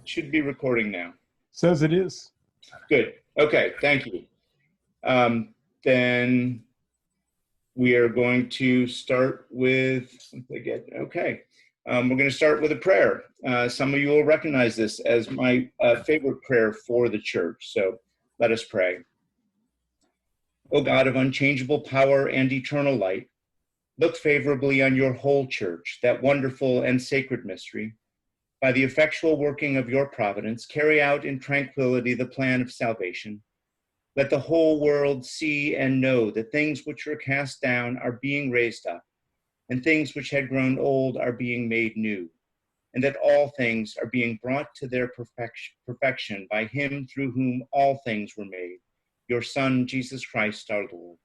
Should be recording now. Says it is. Good. Okay, thank you. Then we are going to start with, okay. We're going to start with a prayer. Some of you will recognize this as my favorite prayer for the church. So let us pray. O God of unchangeable power and eternal light, look favorably on your whole church, that wonderful and sacred mystery. By the effectual working of your providence, carry out in tranquility the plan of salvation. Let the whole world see and know that things which were cast down are being raised up, and things which had grown old are being made new, and that all things are being brought to their perfection by him through whom all things were made, your Son, Jesus Christ our Lord,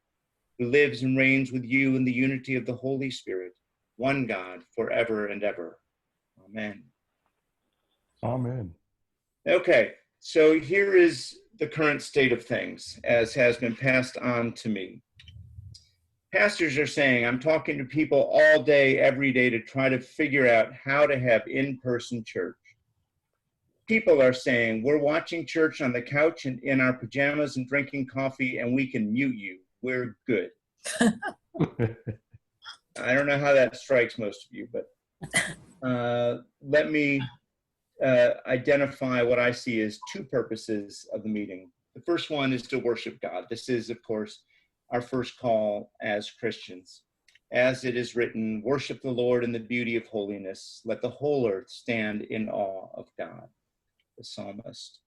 who lives and reigns with you in the unity of the Holy Spirit, one God, forever and ever. Amen. Amen. Okay, so here is the current state of things as has been passed on to me. Pastors are saying, I'm talking to people all day, every day to try to figure out how to have in-person church. People are saying, we're watching church on the couch and in our pajamas and drinking coffee and we can mute you. We're good. I don't know how that strikes most of you, but let me identify what I see as two purposes of the meeting. The first one is to worship God. This is, of course, our first call as Christians. As it is written, worship the Lord in the beauty of holiness. Let the whole earth stand in awe of God, the psalmist.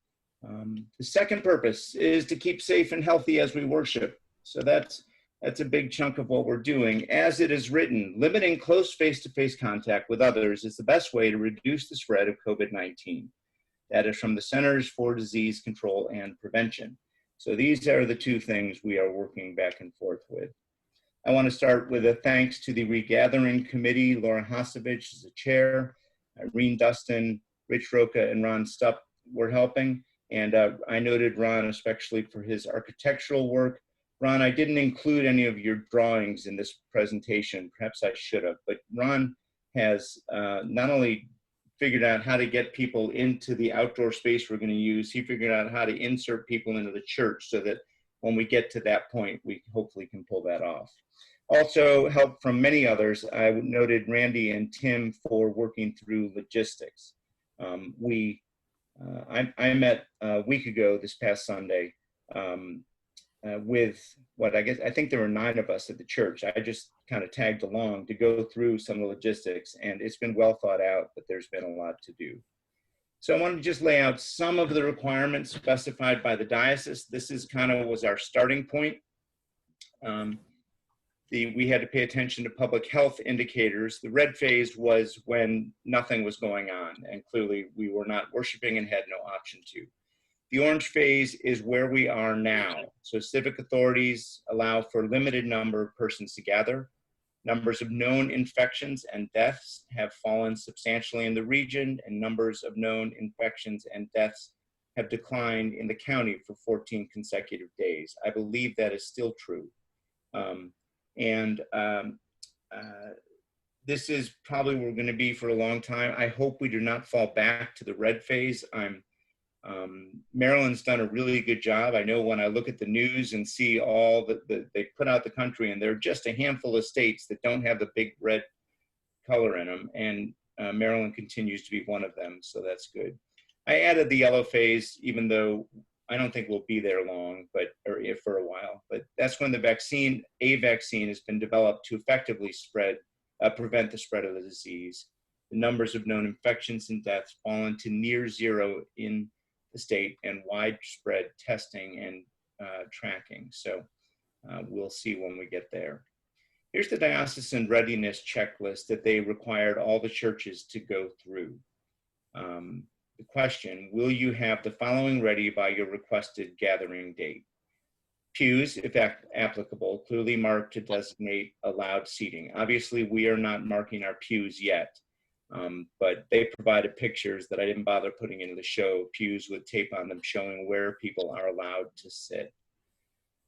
The second purpose is to keep safe and healthy as we worship. So that's a big chunk of what we're doing. As it is written, limiting close face-to-face contact with others is the best way to reduce the spread of COVID-19. That is from the Centers for Disease Control and Prevention. So these are the two things we are working back and forth with. I want to start with a thanks to the Regathering Committee. Laura Hasovich is the chair. Irene Dustin, Rich Roca, and Ron Stupp were helping. And I noted Ron especially for his architectural work. Ron, I didn't include any of your drawings in this presentation. Perhaps I should have, but Ron has not only figured out how to get people into the outdoor space we're going to use, he figured out how to insert people into the church so that when we get to that point, we hopefully can pull that off. Also, help from many others. I noted Randy and Tim for working through logistics. I met a week ago this past Sunday with I think there were 9 of us at the church. I just kind of tagged along to go through some of the logistics, and it's been well thought out, but there's been a lot to do. So I wanted to just lay out some of the requirements specified by the diocese. This is was our starting point. We had to pay attention to public health indicators. The red phase was when nothing was going on, and clearly we were not worshiping and had no option to. The orange phase is where we are now. So civic authorities allow for a limited number of persons to gather. Numbers of known infections and deaths have fallen substantially in the region, and numbers of known infections and deaths have declined in the county for 14 consecutive days. I believe that is still true. This is probably where we're going to be for a long time. I hope we do not fall back to the red phase. Maryland's done a really good job. I know when I look at the news and see all that they put out the country, and there are just a handful of states that don't have the big red color in them, and Maryland continues to be one of them, so that's good. I added the yellow phase, even though I don't think we'll be there long, or if for a while, but that's when a vaccine has been developed to effectively prevent the spread of the disease. The numbers of known infections and deaths fallen to near zero in the state, and widespread testing and tracking. So we'll see when we get there. Here's the Diocesan Readiness checklist that they required all the churches to go through. The question, will you have the following ready by your requested gathering date? Pews, if applicable, clearly marked to designate allowed seating. Obviously, we are not marking our pews yet. But they provided pictures that I didn't bother putting into the show, pews with tape on them showing where people are allowed to sit.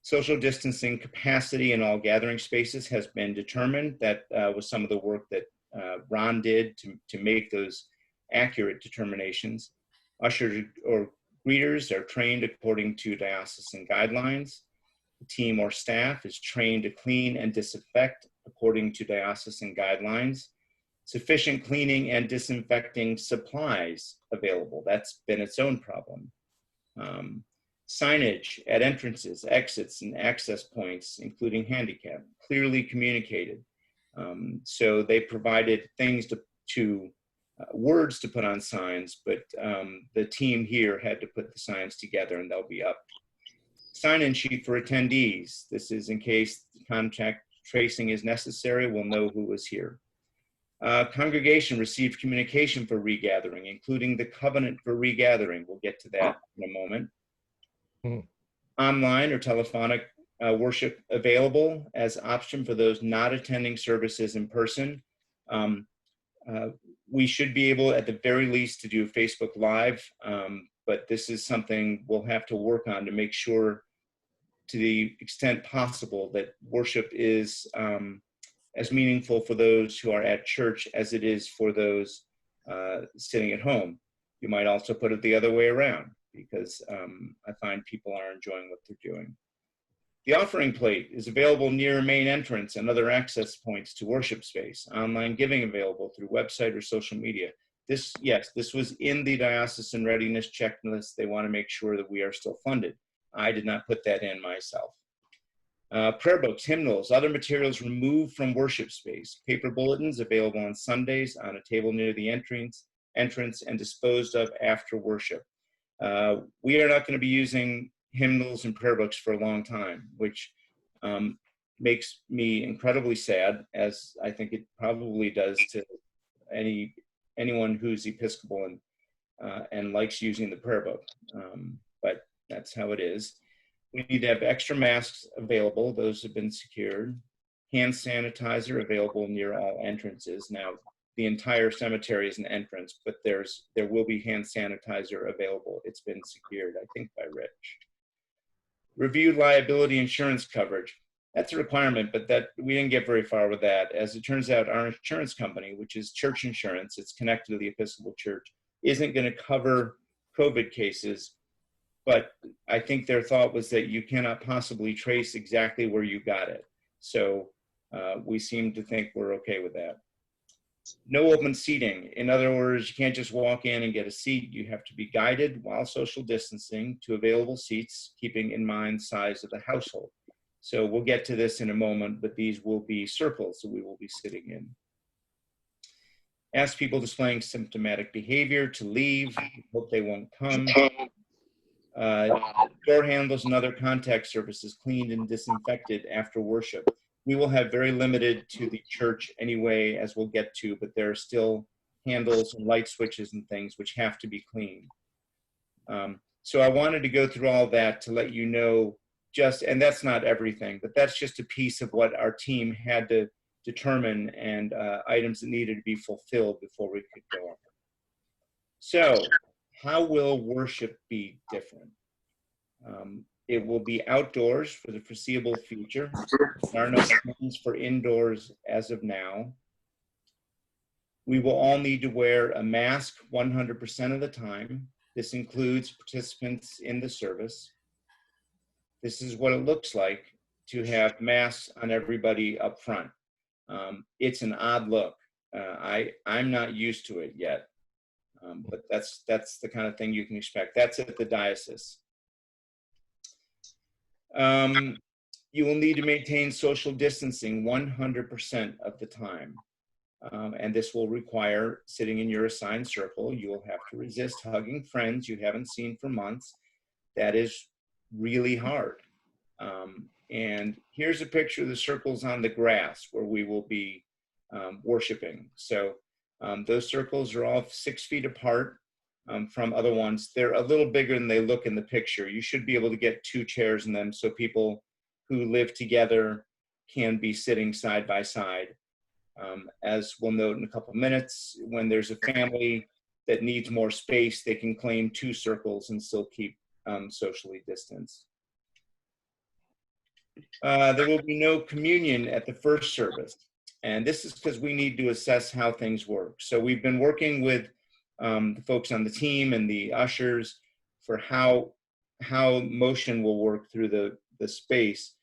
Social distancing capacity in all gathering spaces has been determined. That was some of the work that Ron did to make those accurate determinations. Ushers or greeters are trained according to diocesan guidelines. The team or staff is trained to clean and disinfect according to diocesan guidelines. Sufficient cleaning and disinfecting supplies available. That's been its own problem. Signage at entrances, exits, and access points, including handicap, clearly communicated. So they provided things to words to put on signs, but the team here had to put the signs together, and they'll be up. Sign-in sheet for attendees. This is in case contact tracing is necessary, we'll know who was here. Congregation received communication for regathering, including the covenant for regathering. We'll get to that in a moment. Online or telephonic worship available as option for those not attending services in person. We should be able, at the very least, to do Facebook Live, but this is something we'll have to work on to make sure, to the extent possible, that worship is as meaningful for those who are at church as it is for those sitting at home. You might also put it the other way around, because I find people are enjoying what they're doing. The offering plate is available near main entrance and other access points to worship space. Online giving available through website or social media. This was in the Diocesan Readiness checklist. They want to make sure that we are still funded. I did not put that in myself. Prayer books, hymnals, other materials removed from worship space. Paper bulletins available on Sundays on a table near the entrance and disposed of after worship. We are not going to be using hymnals and prayer books for a long time, which makes me incredibly sad, as I think it probably does to anyone who's Episcopal and likes using the prayer book. But that's how it is. We need to have extra masks available. Those have been secured. Hand sanitizer available near all entrances. Now, the entire cemetery is an entrance, but there will be hand sanitizer available. It's been secured, I think, by Rich. Reviewed liability insurance coverage. That's a requirement, but that we didn't get very far with that. As it turns out, our insurance company, which is church insurance, it's connected to the Episcopal Church, isn't going to cover COVID cases. But I think their thought was that you cannot possibly trace exactly where you got it. So we seem to think we're okay with that. No open seating. In other words, you can't just walk in and get a seat. You have to be guided while social distancing to available seats, keeping in mind size of the household. So we'll get to this in a moment, but these will be circles that we will be sitting in. Ask people displaying symptomatic behavior to leave. Hope they won't come. Door handles and other contact surfaces cleaned and disinfected after worship. We will have very limited to the church anyway, as we'll get to, but there are still handles and light switches and things which have to be cleaned. So I wanted to go through all that to let you know and that's not everything, but that's just a piece of what our team had to determine and items that needed to be fulfilled before we could go on. So how will worship be different? It will be outdoors for the foreseeable future. There are no plans for indoors as of now. We will all need to wear a mask 100% of the time. This includes participants in the service. This is what it looks like to have masks on everybody up front. It's an odd look. I'm not used to it yet, but that's the kind of thing you can expect. That's at the diocese. You will need to maintain social distancing 100% of the time. And this will require sitting in your assigned circle. You will have to resist hugging friends you haven't seen for months. That is really hard. And here's a picture of the circles on the grass where we will be worshiping. So those circles are all 6 feet apart from other ones. They're a little bigger than they look in the picture. You should be able to get 2 chairs in them so people who live together can be sitting side by side. As we'll note in a couple of minutes, when there's a family that needs more space, they can claim 2 circles and still keep socially distanced. There will be no communion at the first service. And this is because we need to assess how things work. So we've been working with the folks on the team and the ushers for how motion will work through the space.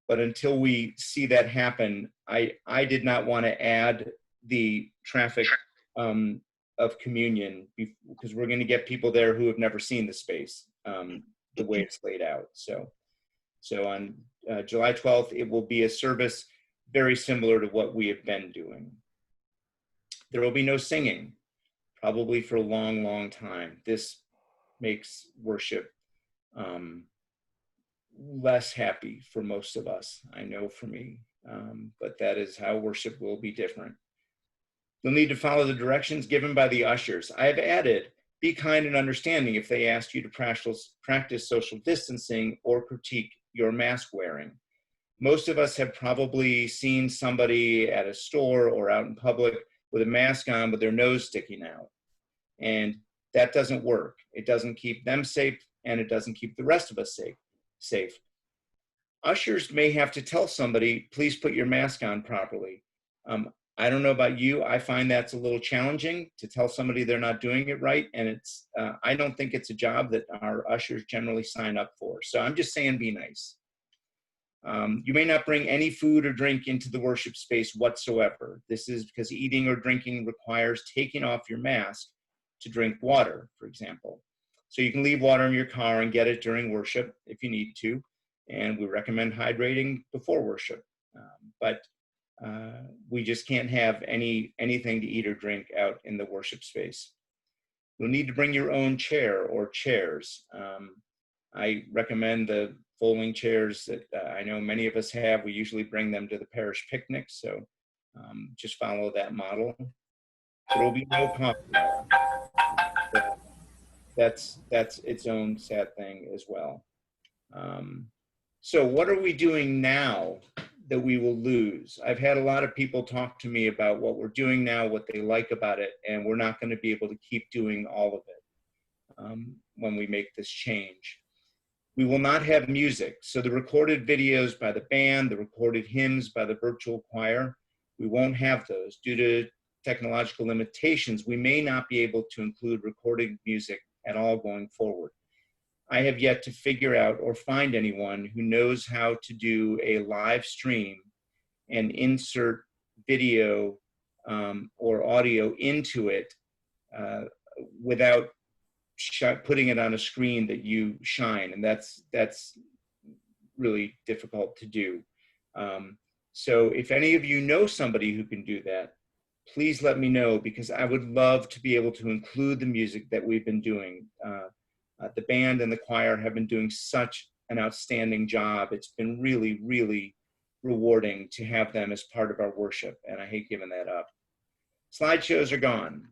But until we see that happen, I did not want to add the traffic of communion because we're going to get people there who have never seen the space the way it's laid out. So on July 12th, it will be a service very similar to what we have been doing. There will be no singing, probably for a long, long time. This makes worship less happy for most of us, I know for me, but that is how worship will be different. You'll need to follow the directions given by the ushers. I have added, be kind and understanding if they ask you to practice social distancing or critique your mask wearing. Most of us have probably seen somebody at a store or out in public with a mask on with their nose sticking out. And that doesn't work. It doesn't keep them safe, and it doesn't keep the rest of us safe. Ushers may have to tell somebody, please put your mask on properly. I don't know about you. I find that's a little challenging to tell somebody they're not doing it right. And I don't think it's a job that our ushers generally sign up for. So I'm just saying, be nice. You may not bring any food or drink into the worship space whatsoever. This is because eating or drinking requires taking off your mask to drink water, for example. So you can leave water in your car and get it during worship if you need to. And we recommend hydrating before worship. But we just can't have anything to eat or drink out in the worship space. You'll need to bring your own chair or chairs. I recommend the folding chairs that I know many of us have. We usually bring them to the parish picnics, so just follow that model. There will be no coffee hour. That's its own sad thing as well. So what are we doing now that we will lose? I've had a lot of people talk to me about what we're doing now, what they like about it, and we're not going to be able to keep doing all of it when we make this change. We will not have music. So the recorded videos by the band, the recorded hymns by the virtual choir, we won't have those. Due to technological limitations, we may not be able to include recorded music at all going forward. I have yet to figure out or find anyone who knows how to do a live stream and insert video or audio into it without putting it on a screen that you shine, and that's really difficult to do. So if any of you know somebody who can do that, please let me know, because I would love to be able to include the music that we've been doing. The band and the choir have been doing such an outstanding job. It's been really, really rewarding to have them as part of our worship, and I hate giving that up. Slideshows are gone.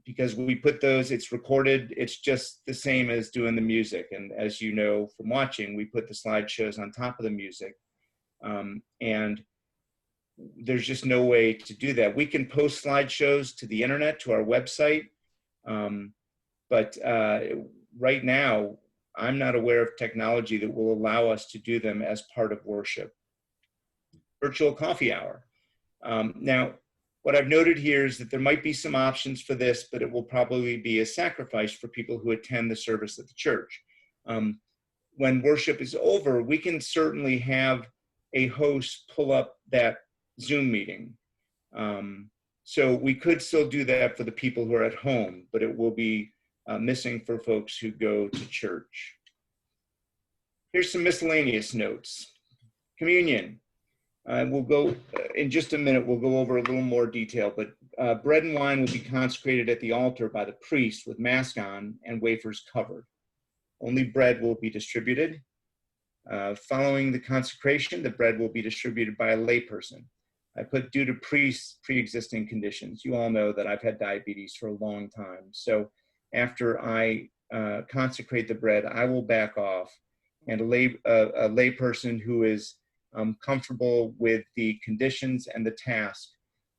Because we put those, it's recorded, it's just the same as doing the music. And as you know from watching, we put the slideshows on top of the music. And there's just no way to do that. We can post slideshows to the internet, to our website. But right now, I'm not aware of technology that will allow us to do them as part of worship. Virtual coffee hour. Now, what I've noted here is that there might be some options for this, but it will probably be a sacrifice for people who attend the service at the church. When worship is over, we can certainly have a host pull up that Zoom meeting. So we could still do that for the people who are at home, but it will be missing for folks who go to church. Here's some miscellaneous notes. Communion. We'll go, in just a minute, we'll go over a little more detail, but bread and wine will be consecrated at the altar by the priest with mask on and wafers covered. Only bread will be distributed. Following the consecration, the bread will be distributed by a layperson. I put due to pre-existing conditions. You all know that I've had diabetes for a long time. So after I consecrate the bread, I will back off, and a layperson who is comfortable with the conditions and the task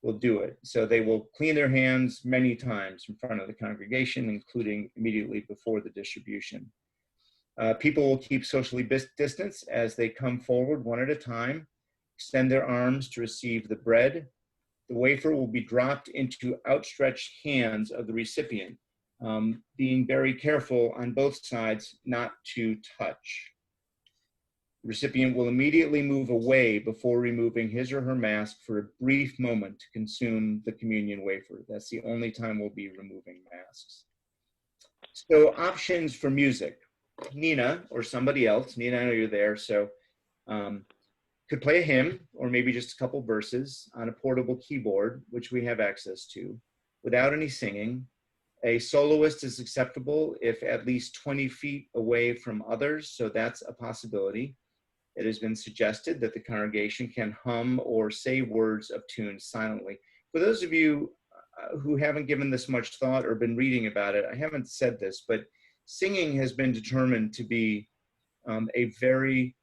will do it. So they will clean their hands many times in front of the congregation, including immediately before the distribution. People will keep socially distanced as they come forward one at a time, extend their arms to receive the bread. The wafer will be dropped into outstretched hands of the recipient, being very careful on both sides not to touch. The recipient will immediately move away before removing his or her mask for a brief moment to consume the communion wafer. That's the only time we'll be removing masks. So options for music. Nina or somebody else, Nina, I know you're there, so could play a hymn or maybe just a couple verses on a portable keyboard, which we have access to, without any singing. A soloist is acceptable if at least 20 feet away from others, so that's a possibility. It has been suggested that the congregation can hum or say words of tunes silently. For those of you who haven't given this much thought or been reading about it, I haven't said this, but singing has been determined to be a very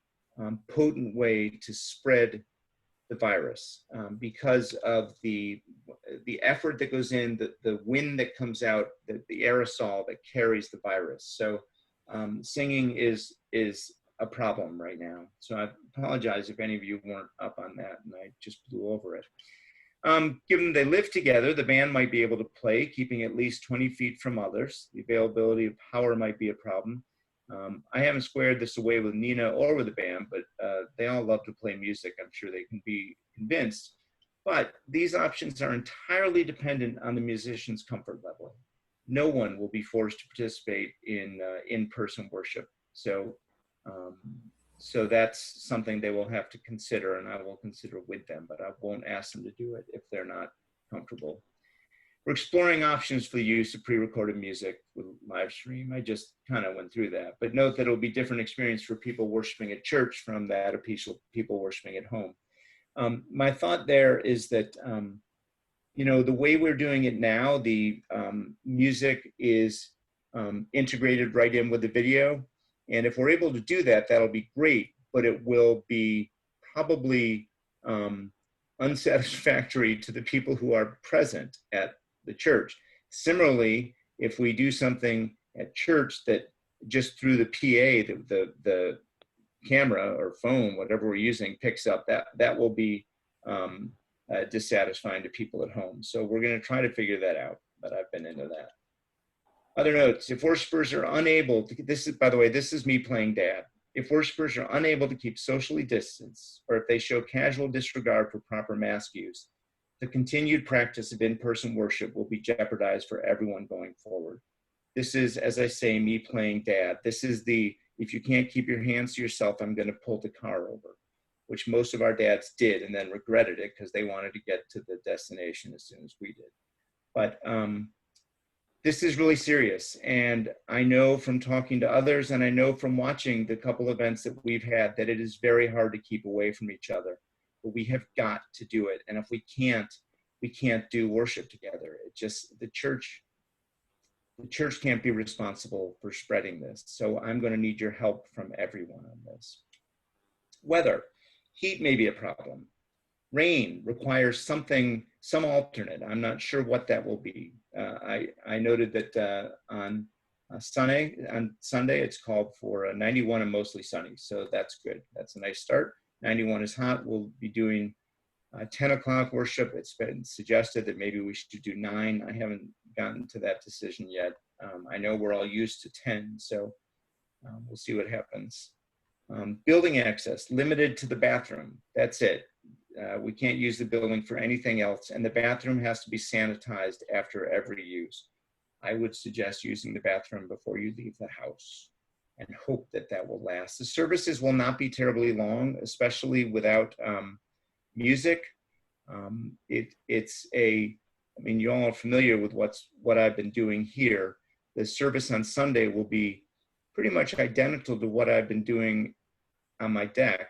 potent way to spread the virus because of the effort that goes in, the wind that comes out, the aerosol that carries the virus. So singing is a problem right now. So I apologize if any of you weren't up on that and I just blew over it. Given they live together, the band might be able to play, keeping at least 20 feet from others. The availability of power might be a problem. I haven't squared this away with Nina or with the band, but they all love to play music. I'm sure they can be convinced. But these options are entirely dependent on the musician's comfort level. No one will be forced to participate in in-person worship. So that's something they will have to consider, and I will consider with them, but I won't ask them to do it if they're not comfortable. We're exploring options for the use of pre-recorded music with live stream. I just kind of went through that, but note that it'll be different experience for people worshiping at church from that of people worshiping at home. My thought there is that, the way we're doing it now, the music is integrated right in with the video. And if we're able to do that, that'll be great, but it will be probably unsatisfactory to the people who are present at the church. Similarly, if we do something at church that just through the PA, the camera or phone, whatever we're using, picks up, that will be dissatisfying to people at home. So we're going to try to figure that out, but I've been into that. Other notes, if worshipers are unable to, this is, by the way, this is me playing dad. If worshipers are unable to keep socially distanced, or if they show casual disregard for proper mask use, the continued practice of in-person worship will be jeopardized for everyone going forward. This is, as I say, me playing dad. This is if you can't keep your hands to yourself, I'm going to pull the car over, which most of our dads did and then regretted it because they wanted to get to the destination as soon as we did. But this is really serious. And I know from talking to others, and I know from watching the couple events that we've had, that it is very hard to keep away from each other. But we have got to do it. And if we can't do worship together. It just, the church can't be responsible for spreading this. So I'm going to need your help from everyone on this. Weather. Heat may be a problem. Rain requires some alternate. I'm not sure what that will be. I noted that on Sunday it's called for 91 and mostly sunny, so that's good. That's a nice start. 91 is hot. We'll be doing 10 o'clock worship. It's been suggested that maybe we should do 9. I haven't gotten to that decision yet. I know we're all used to 10, so we'll see what happens. Building access, limited to the bathroom. That's it. We can't use the building for anything else, and the bathroom has to be sanitized after every use. I would suggest using the bathroom before you leave the house and hope that that will last. The services will not be terribly long, especially without music. You all are familiar with what I've been doing here. The service on Sunday will be pretty much identical to what I've been doing on my deck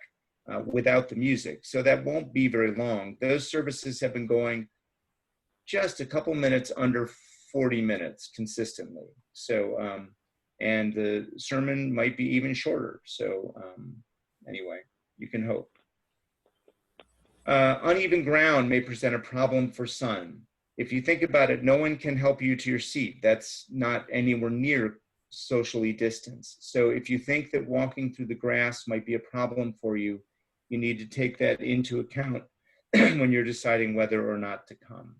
without the music. So that won't be very long. Those services have been going just a couple minutes under 40 minutes consistently. So, and the sermon might be even shorter. So anyway, you can hope. Uneven ground may present a problem for some. If you think about it, no one can help you to your seat. That's not anywhere near socially distanced. So if you think that walking through the grass might be a problem for you, you need to take that into account when you're deciding whether or not to come.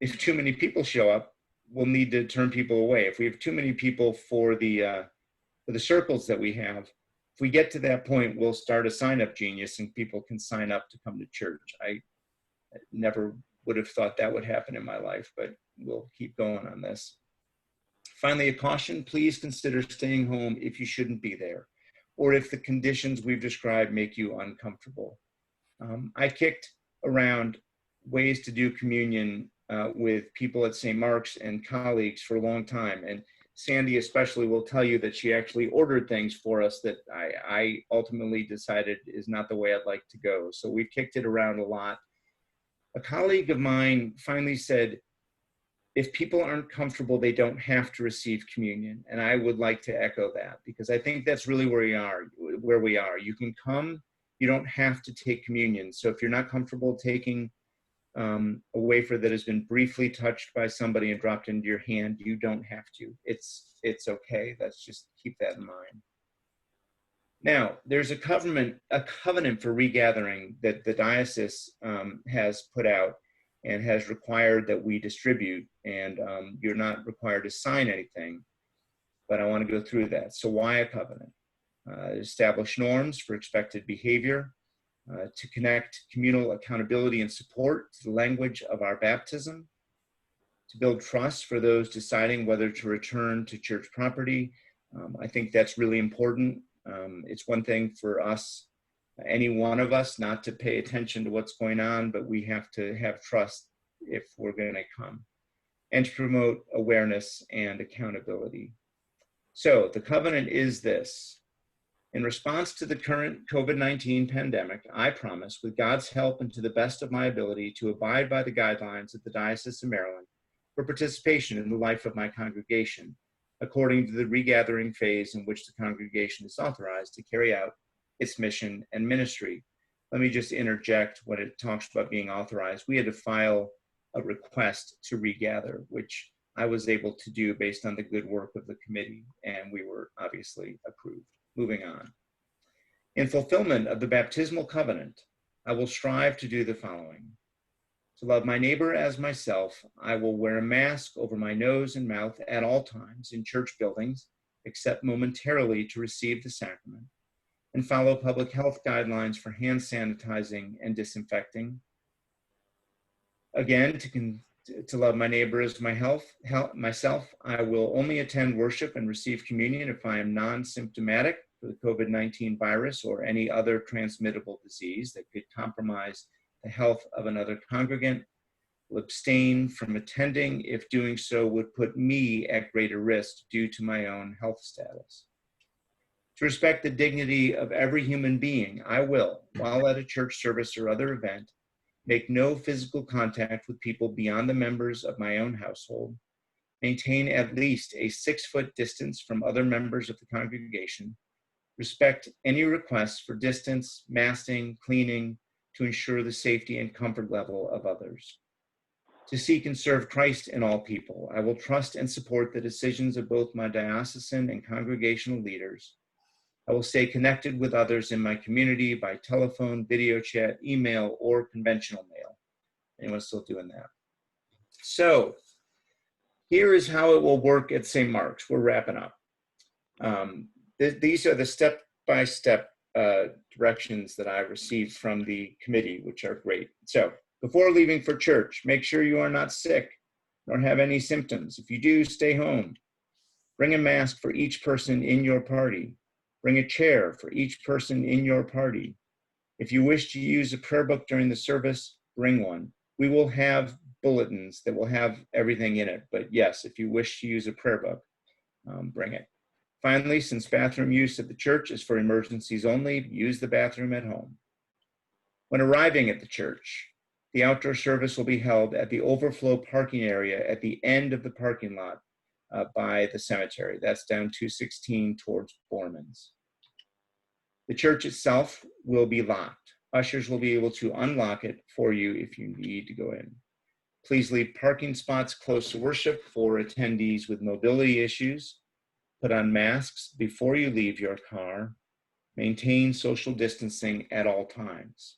If too many people show up, we'll need to turn people away. If we have too many people for the circles that we have, if we get to that point, we'll start a sign-up genius and people can sign up to come to church. I never would have thought that would happen in my life, but we'll keep going on this. Finally, a caution: please consider staying home if you shouldn't be there, or if the conditions we've described make you uncomfortable. I kicked around ways to do communion with people at St. Mark's and colleagues for a long time. And Sandy especially will tell you that she actually ordered things for us that I ultimately decided is not the way I'd like to go. So we've kicked it around a lot. A colleague of mine finally said, if people aren't comfortable, they don't have to receive communion. And I would like to echo that, because I think that's really where we are. You can come, you don't have to take communion. So if you're not comfortable taking a wafer that has been briefly touched by somebody and dropped into your hand, you don't have to. It's okay. Let's just keep that in mind. Now, there's a covenant for regathering that the diocese has put out and has required that we distribute, and you're not required to sign anything, but I want to go through that. So why a covenant? Establish norms for expected behavior, to connect communal accountability and support to the language of our baptism, to build trust for those deciding whether to return to church property. I think that's really important. It's one thing for us, any one of us, not to pay attention to what's going on, but we have to have trust if we're going to come, and to promote awareness and accountability. So the covenant is this: in response to the current COVID-19 pandemic, I promise, with God's help and to the best of my ability, to abide by the guidelines of the Diocese of Maryland for participation in the life of my congregation, according to the regathering phase in which the congregation is authorized to carry out its mission and ministry. Let me just interject when it talks about being authorized. We had to file a request to regather, which I was able to do based on the good work of the committee, and we were obviously approved. Moving on. In fulfillment of the baptismal covenant, I will strive to do the following: to love my neighbor as myself. I will wear a mask over my nose and mouth at all times in church buildings, except momentarily to receive the sacrament, and follow public health guidelines for hand sanitizing and disinfecting. Again, to love my neighbor as myself, I will only attend worship and receive communion if I am non-symptomatic for the COVID-19 virus or any other transmittable disease that could compromise the health of another congregant. Will abstain from attending if doing so would put me at greater risk due to my own health status. To respect the dignity of every human being, I will, while at a church service or other event, make no physical contact with people beyond the members of my own household, maintain at least a 6-foot distance from other members of the congregation, respect any requests for distance, masking, cleaning, to ensure the safety and comfort level of others. To seek and serve Christ in all people, I will trust and support the decisions of both my diocesan and congregational leaders. I will stay connected with others in my community by telephone, video chat, email, or conventional mail. Anyone still doing that? So here is how it will work at St. Mark's. We're wrapping up. These are the step-by-step directions that I received from the committee, which are great. So before leaving for church, make sure you are not sick nor have any symptoms. If you do, stay home. Bring a mask for each person in your party. Bring a chair for each person in your party. If you wish to use a prayer book during the service, bring one. We will have bulletins that will have everything in it, but yes, if you wish to use a prayer book, bring it. Finally, since bathroom use at the church is for emergencies only, use the bathroom at home. When arriving at the church, the outdoor service will be held at the overflow parking area at the end of the parking lot by the cemetery. That's down 216 towards Borman's. The church itself will be locked. Ushers will be able to unlock it for you if you need to go in. Please leave parking spots close to worship for attendees with mobility issues. Put on masks before you leave your car. Maintain social distancing at all times.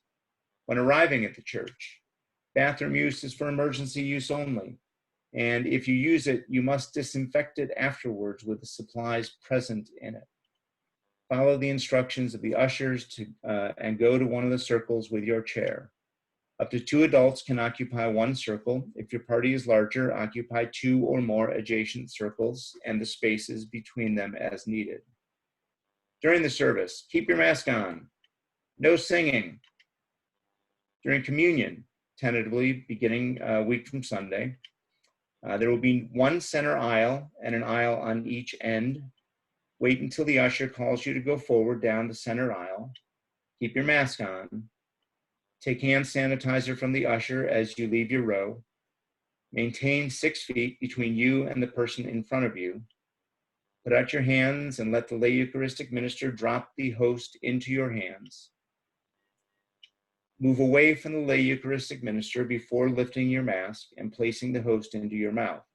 when arriving at the church. Bathroom use is for emergency use only. And if you use it, you must disinfect it afterwards with the supplies present in it. Follow the instructions of the ushers and go to one of the circles with your chair. Up to 2 adults can occupy one circle. If your party is larger, occupy 2 or more adjacent circles and the spaces between them as needed. During the service, keep your mask on. No singing. During communion, tentatively beginning a week from Sunday, there will be one center aisle and an aisle on each end. Wait until the usher calls you to go forward down the center aisle. Keep your mask on. Take hand sanitizer from the usher as you leave your row. Maintain 6 feet between you and the person in front of you. Put out your hands and let the lay Eucharistic minister drop the host into your hands. Move away from the lay Eucharistic minister before lifting your mask and placing the host into your mouth.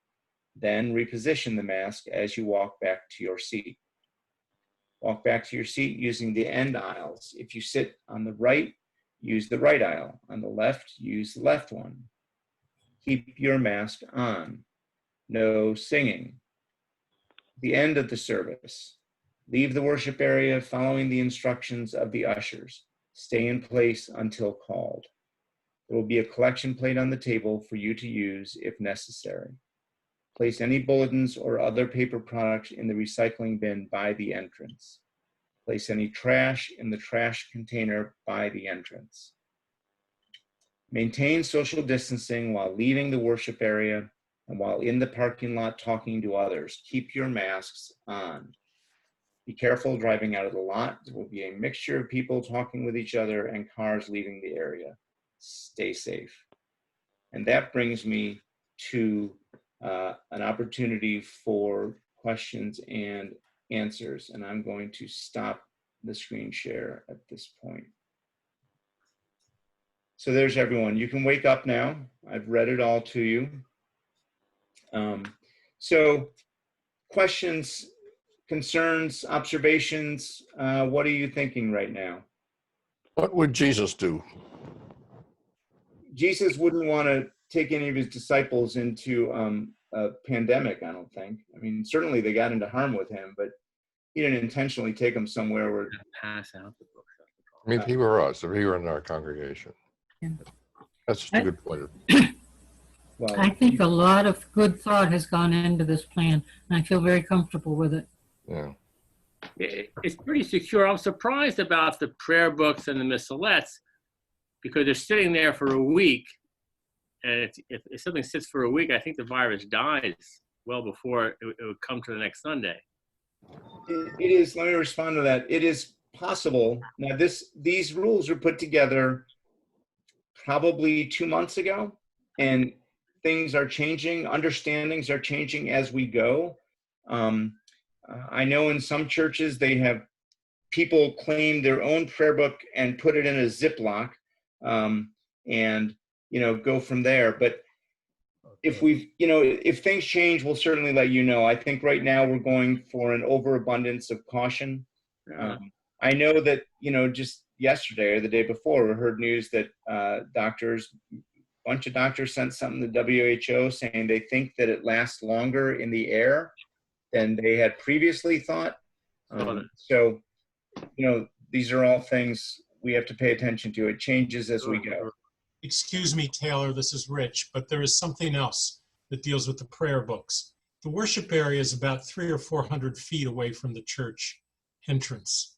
Then reposition the mask as you walk back to your seat. Walk back to your seat using the end aisles. If you sit on the right, use the right aisle. On the left, use the left one. Keep your mask on. No singing. The end of the service. Leave the worship area following the instructions of the ushers. Stay in place until called. There will be a collection plate on the table for you to use if necessary. Place any bulletins or other paper products in the recycling bin by the entrance. Place any trash in the trash container by the entrance. Maintain social distancing while leaving the worship area and while in the parking lot talking to others. Keep your masks on. Be careful driving out of the lot. There will be a mixture of people talking with each other and cars leaving the area. Stay safe. And that brings me to an opportunity for questions and answers. And I'm going to stop the screen share at this point. So there's everyone. You can wake up now. I've read it all to you. So questions, concerns, observations, what are you thinking right now? What would Jesus do? Jesus wouldn't want to take any of his disciples into a pandemic, I don't think. I mean, certainly they got into harm with him, but he didn't intentionally take them somewhere where... Pass out the books. I mean, if he were us, if he were in our congregation. That's just a good point. Well, I think a lot of good thought has gone into this plan, and I feel very comfortable with it. Yeah. It's pretty secure. I'm surprised about the prayer books and the missalettes because they're sitting there for a week. And if something sits for a week, I think the virus dies well before it would come to the next Sunday. it is, let me respond to that. It is possible. Now, these rules were put together probably 2 months ago, and things are changing, understandings are changing as we go. I know in some churches they have people claim their own prayer book and put it in a Ziploc, and go from there. But if if things change, we'll certainly let you know. I think right now we're going for an overabundance of caution. I know that just yesterday or the day before, we heard news that a bunch of doctors sent something to WHO saying they think that it lasts longer in the air than they had previously thought. So, these are all things we have to pay attention to. It changes as we go. Excuse me, Taylor, this is Rich, but there is something else that deals with the prayer books. The worship area is about 300 or 400 feet away from the church entrance.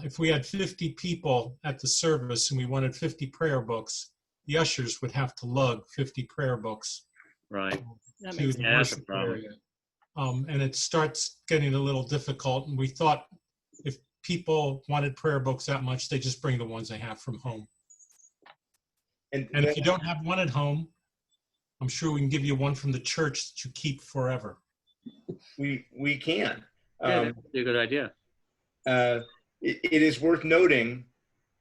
If we had 50 people at the service and we wanted 50 prayer books, the ushers would have to lug 50 prayer books Right. to the worship area. And it starts getting a little difficult. And we thought if people wanted prayer books that much, they just bring the ones they have from home. And if you don't have one at home, I'm sure we can give you one from the church that you keep forever. We can. Yeah, that'd be a good idea. It is worth noting,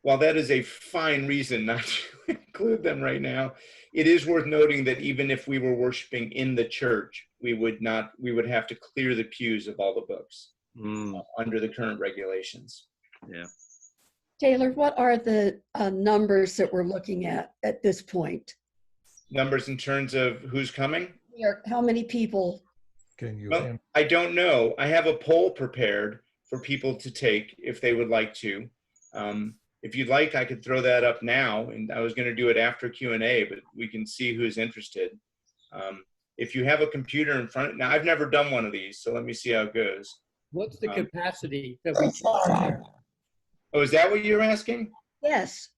while that is a fine reason not to include them right now, it is worth noting that even if we were worshiping in the church, we would have to clear the pews of all the books under the current regulations. Yeah. Taylor, what are the numbers that we're looking at this point? Numbers in terms of who's coming? How many people? Can you Well, I don't know. I have a poll prepared for people to take if they would like to. If you'd like, I could throw that up now, and I was going to do it after Q&A, but we can see who's interested. If you have a computer in front, now I've never done one of these, so let me see how it goes. What's the capacity that we can share? Oh, is that what you're asking? Yes.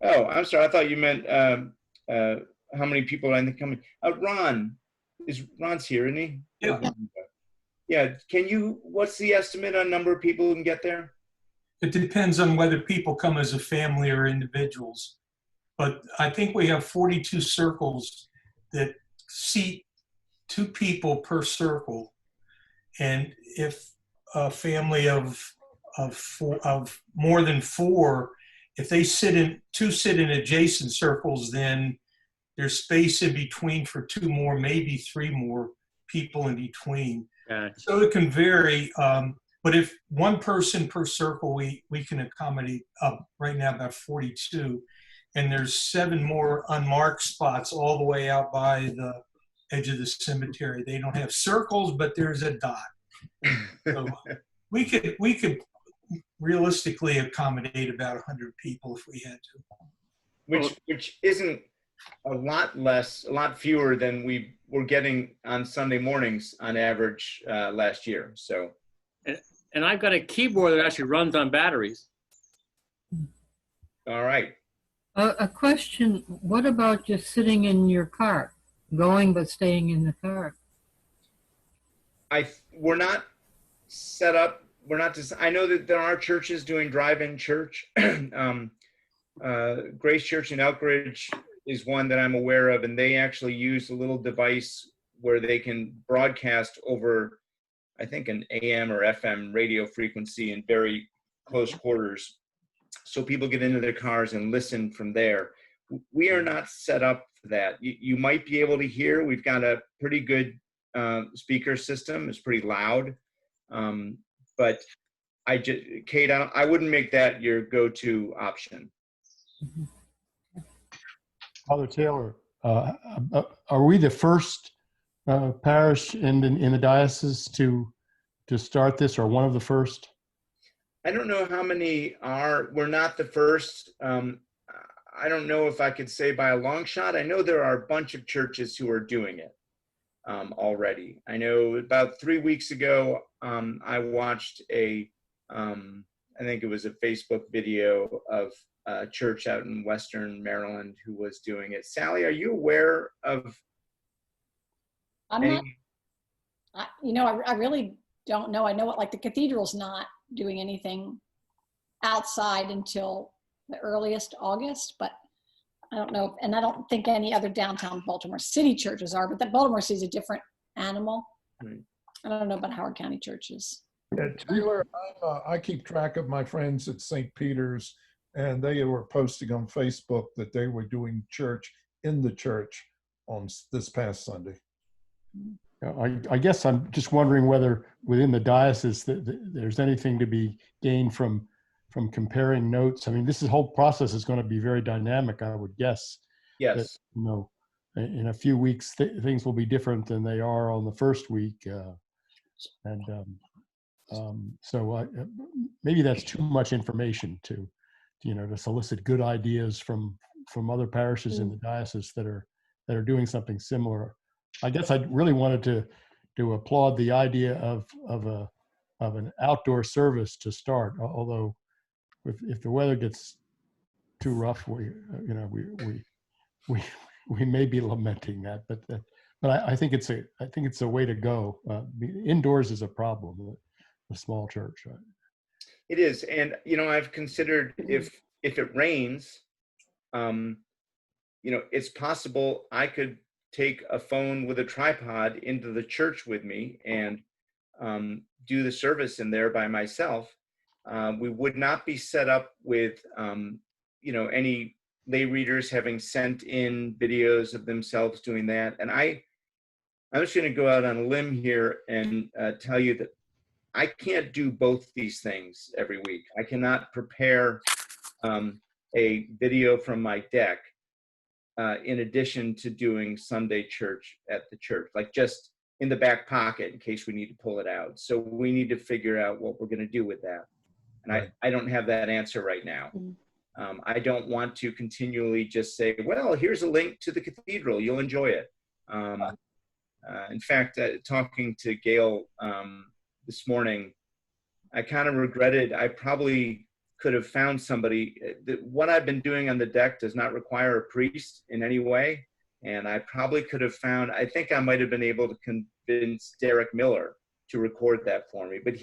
Oh, I'm sorry. I thought you meant how many people I think coming. Ron's here, isn't he? Yeah. Yeah. What's the estimate on number of people who can get there? It depends on whether people come as a family or individuals. But I think we have 42 circles that seat 2 people per circle. And if a family of more than 4, if they sit in adjacent circles, then there's space in between for 2 more, maybe 3 more people in between. So it can vary. But if 1 person per circle, we can accommodate right now about 42. And there's 7 more unmarked spots all the way out by the edge of the cemetery. They don't have circles, but there's a dot. So we could realistically accommodate about 100 people if we had to. Which isn't a lot fewer than we were getting on Sunday mornings on average last year. So, and I've got a keyboard that actually runs on batteries. All right. A question, what about just sitting in your car, going but staying in the car? We're not set up. I know that there are churches doing drive-in church. Grace Church in Elkridge is one that I'm aware of, and they actually use a little device where they can broadcast over, I think, an AM or FM radio frequency in very close quarters. So people get into their cars and listen from there. We are not set up for that. You might be able to hear. We've got a pretty good speaker system. It's pretty loud. But Kate, I wouldn't make that your go-to option. Father Taylor, are we the first parish in the diocese to start this, or one of the first? I don't know how many are. We're not the first. I don't know if I could say by a long shot. I know there are a bunch of churches who are doing it already. I know about 3 weeks ago, I watched I think it was a Facebook video of a church out in Western Maryland who was doing it. Sally, are you aware of I really don't know. I know what, like, the cathedral's not doing anything outside until the earliest August, but I don't know. And I don't think any other downtown Baltimore City churches are, but that Baltimore City is a different animal. Right. I don't know about Howard County churches. Yeah, Taylor, I keep track of my friends at St. Peter's, and they were posting on Facebook that they were doing church in the church on this past Sunday. I guess I'm just wondering whether within the diocese that there's anything to be gained from comparing notes. I mean, this whole process is going to be very dynamic, I would guess. Yes. That, in a few weeks, things will be different than they are on the first week. So maybe that's too much information to solicit good ideas from other parishes in the diocese that are doing something similar. I guess I really wanted to applaud the idea of an outdoor service to start. Although, if the weather gets too rough, we may be lamenting that. But I think it's a way to go. Indoors is a problem. A small church. Right? It is, and I've considered if it rains, it's possible I could take a phone with a tripod into the church with me and do the service in there by myself. We would not be set up with any lay readers having sent in videos of themselves doing that. And I'm just going to go out on a limb here and tell you that I can't do both these things every week. I cannot prepare a video from my deck in addition to doing Sunday church at the church, like just in the back pocket in case we need to pull it out. So we need to figure out what we're going to do with that. And Right. I don't have that answer right now. I don't want to continually just say, well, here's a link to the cathedral, you'll enjoy it. In fact, talking to Gail this morning, I kind of regretted, I probably could have found somebody. What I've been doing on the deck does not require a priest in any way. And I probably could have found, I think I might have been able to convince Derek Miller to record that for me, but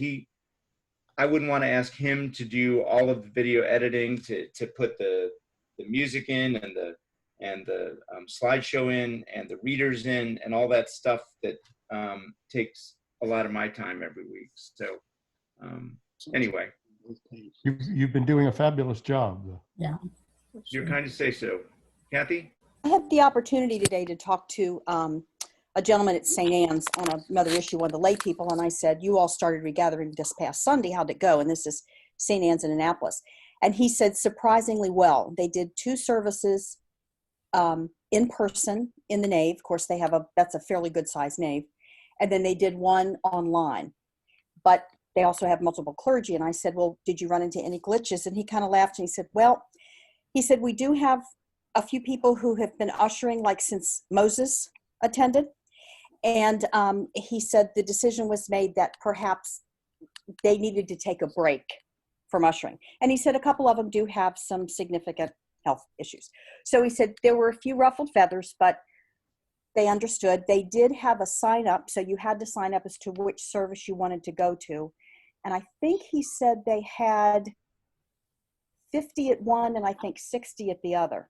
I wouldn't want to ask him to do all of the video editing, to put the music in and the slideshow in and the readers in and all that stuff that takes a lot of my time every week. So anyway. You've been doing a fabulous job. Yeah. You're kind to say so. Kathy? I had the opportunity today to talk to a gentleman at St. Anne's on another issue, one of the lay people, and I said, you all started Regathering this past Sunday. How'd it go? And this is St. Anne's in Annapolis. And he said, surprisingly well. They did 2 services in person in the nave. Of course, they have that's a fairly good sized nave. And then they did 1 online. But they also have multiple clergy. And I said, well, did you run into any glitches? And he kind of laughed and he said, well, we do have a few people who have been ushering like since Moses attended. And he said the decision was made that perhaps they needed to take a break from ushering. And he said a couple of them do have some significant health issues. So he said there were a few ruffled feathers, but they understood. They did have a sign up. So you had to sign up as to which service you wanted to go to. And I think he said they had 50 at one and I think 60 at the other.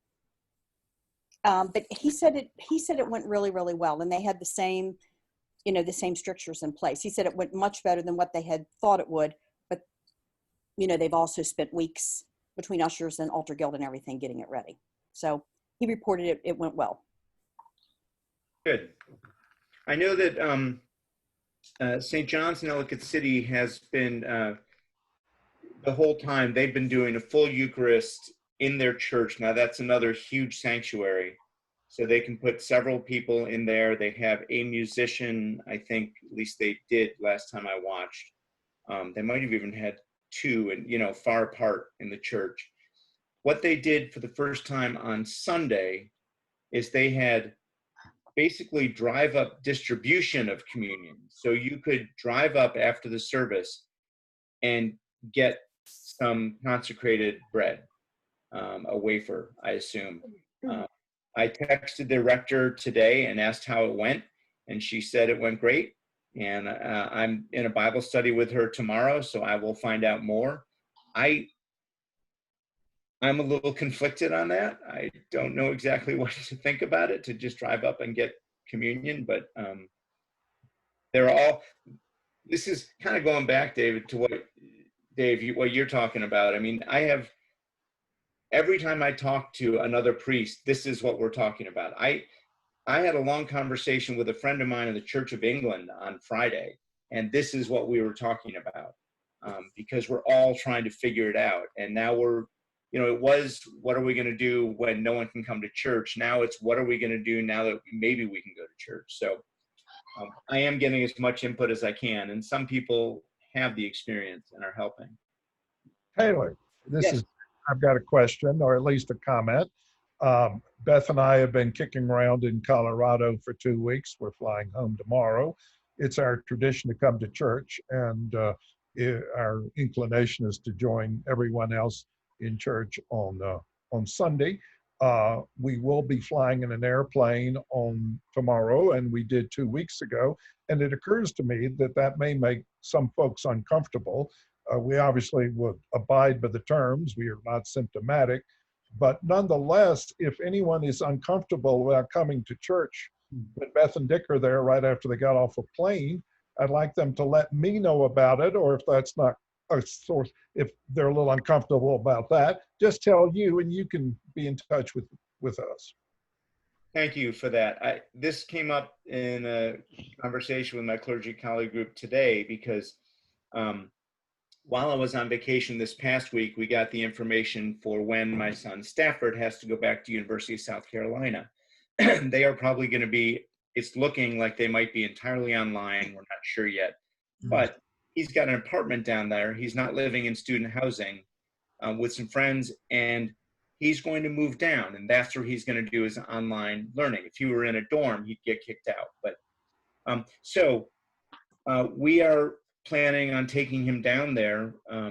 But he said it went really, really well. And they had the same strictures in place. He said it went much better than what they had thought it would. But, they've also spent weeks between ushers and altar guild and everything getting it ready. So he reported it went well. Good. I know that St. John's in Ellicott City has been, the whole time, they've been doing a full Eucharist in their church. Now that's another huge sanctuary. So they can put several people in there. They have a musician, I think, at least they did last time I watched. They might have even had 2 and, far apart in the church. What they did for the first time on Sunday is they had basically drive-up distribution of communion. So you could drive up after the service and get some consecrated bread, a wafer, I assume. I texted the rector today and asked how it went, and she said it went great. And I'm in a Bible study with her tomorrow, so I will find out more. I'm a little conflicted on that. I don't know exactly what to think about it, to just drive up and get communion, but this is kind of going back, David, to what you're talking about. I mean, every time I talk to another priest, this is what we're talking about. I had a long conversation with a friend of mine in the Church of England on Friday, and this is what we were talking about, because we're all trying to figure it out. And now it was, what are we going to do when no one can come to church? Now it's, what are we going to do now that maybe we can go to church? So I am getting as much input as I can, and some people have the experience and are helping. Taylor, Yes. I've got a question, or at least a comment. Beth and I have been kicking around in Colorado for 2 weeks. We're flying home tomorrow. It's our tradition to come to church, and our inclination is to join everyone else in church on Sunday. We will be flying in an airplane on tomorrow, and we did 2 weeks ago. And it occurs to me that may make some folks uncomfortable. We obviously would abide by the terms. We are not symptomatic. But nonetheless, if anyone is uncomfortable about coming to church, when Beth and Dick are there right after they got off a plane, I'd like them to let me know about it, or if that's not a source, if they're a little uncomfortable about that, just tell you and you can be in touch with us. Thank you for that. This came up in a conversation with my clergy colleague group today, because while I was on vacation this past week, we got the information for when my son Stafford has to go back to University of South Carolina. They are probably going to be, it's looking like they might be entirely online. We're not sure yet, but he's got an apartment down there. He's not living in student housing with some friends, and he's going to move down, and that's where he's going to do his online learning. If he were in a dorm, he'd get kicked out. But so we are planning on taking him down there, I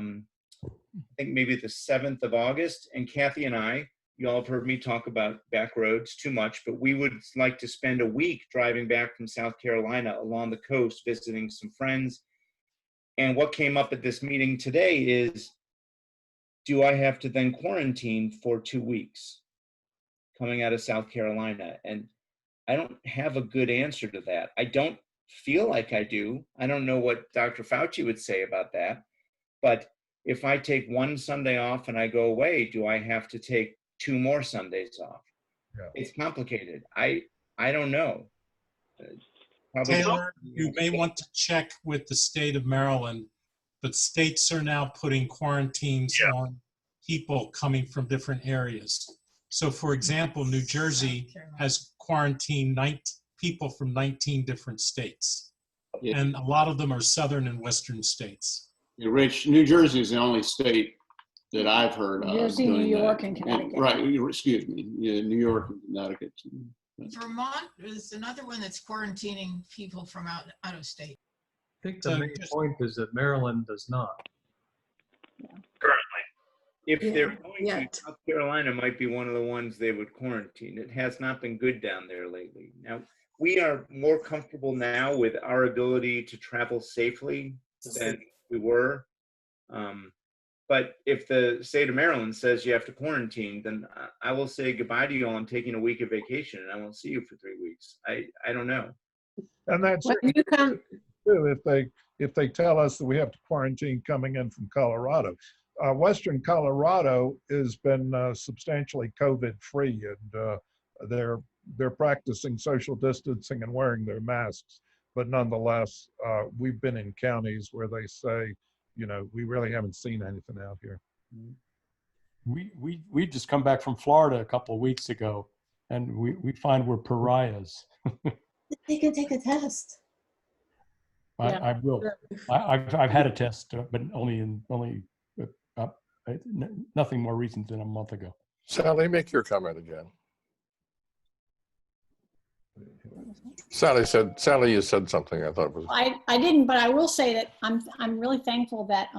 think maybe the 7th of August. And Kathy and I, you all have heard me talk about back roads too much, but we would like to spend a week driving back from South Carolina along the coast, visiting some friends. And what came up at this meeting today is, do I have to then quarantine for 2 weeks coming out of South Carolina? And I don't have a good answer to that. I don't feel like I do. I don't know what Dr. Fauci would say about that. But if I take one Sunday off and I go away, do I have to take 2 more Sundays off? Yeah. It's complicated. I don't know. Taylor, you may want to check with the state of Maryland, but states are now putting quarantines on people coming from different areas. So for example, New Jersey has quarantined people from 19 different states. Yeah. And a lot of them are southern and western states. Yeah, Rich, New Jersey is the only state that I've heard of. New Jersey, New York, and Connecticut. Right, excuse me, yeah, New York and Connecticut. Vermont is another one that's quarantining people from out of state. I think the main point is that Maryland does not. Currently. If they're going to, South Carolina might be one of the ones they would quarantine. It has not been good down there lately. Now, we are more comfortable now with our ability to travel safely than we were. But if the state of Maryland says you have to quarantine, then I will say goodbye to you all. I'm taking a week of vacation and I won't see you for 3 weeks. I don't know. And that's When you come, true if they tell us that we have to quarantine coming in from Colorado. Western Colorado has been substantially COVID-free, and they're practicing social distancing and wearing their masks. But nonetheless, we've been in counties where they say, you know, we really haven't seen anything out here. We just come back from Florida a couple of weeks ago, and we find we're pariahs. They can take a test. I will. I've had a test, but nothing more recent than a month ago. Sally, make your comment again. Sally, you said something I thought was. I didn't, but I will say that I'm really thankful that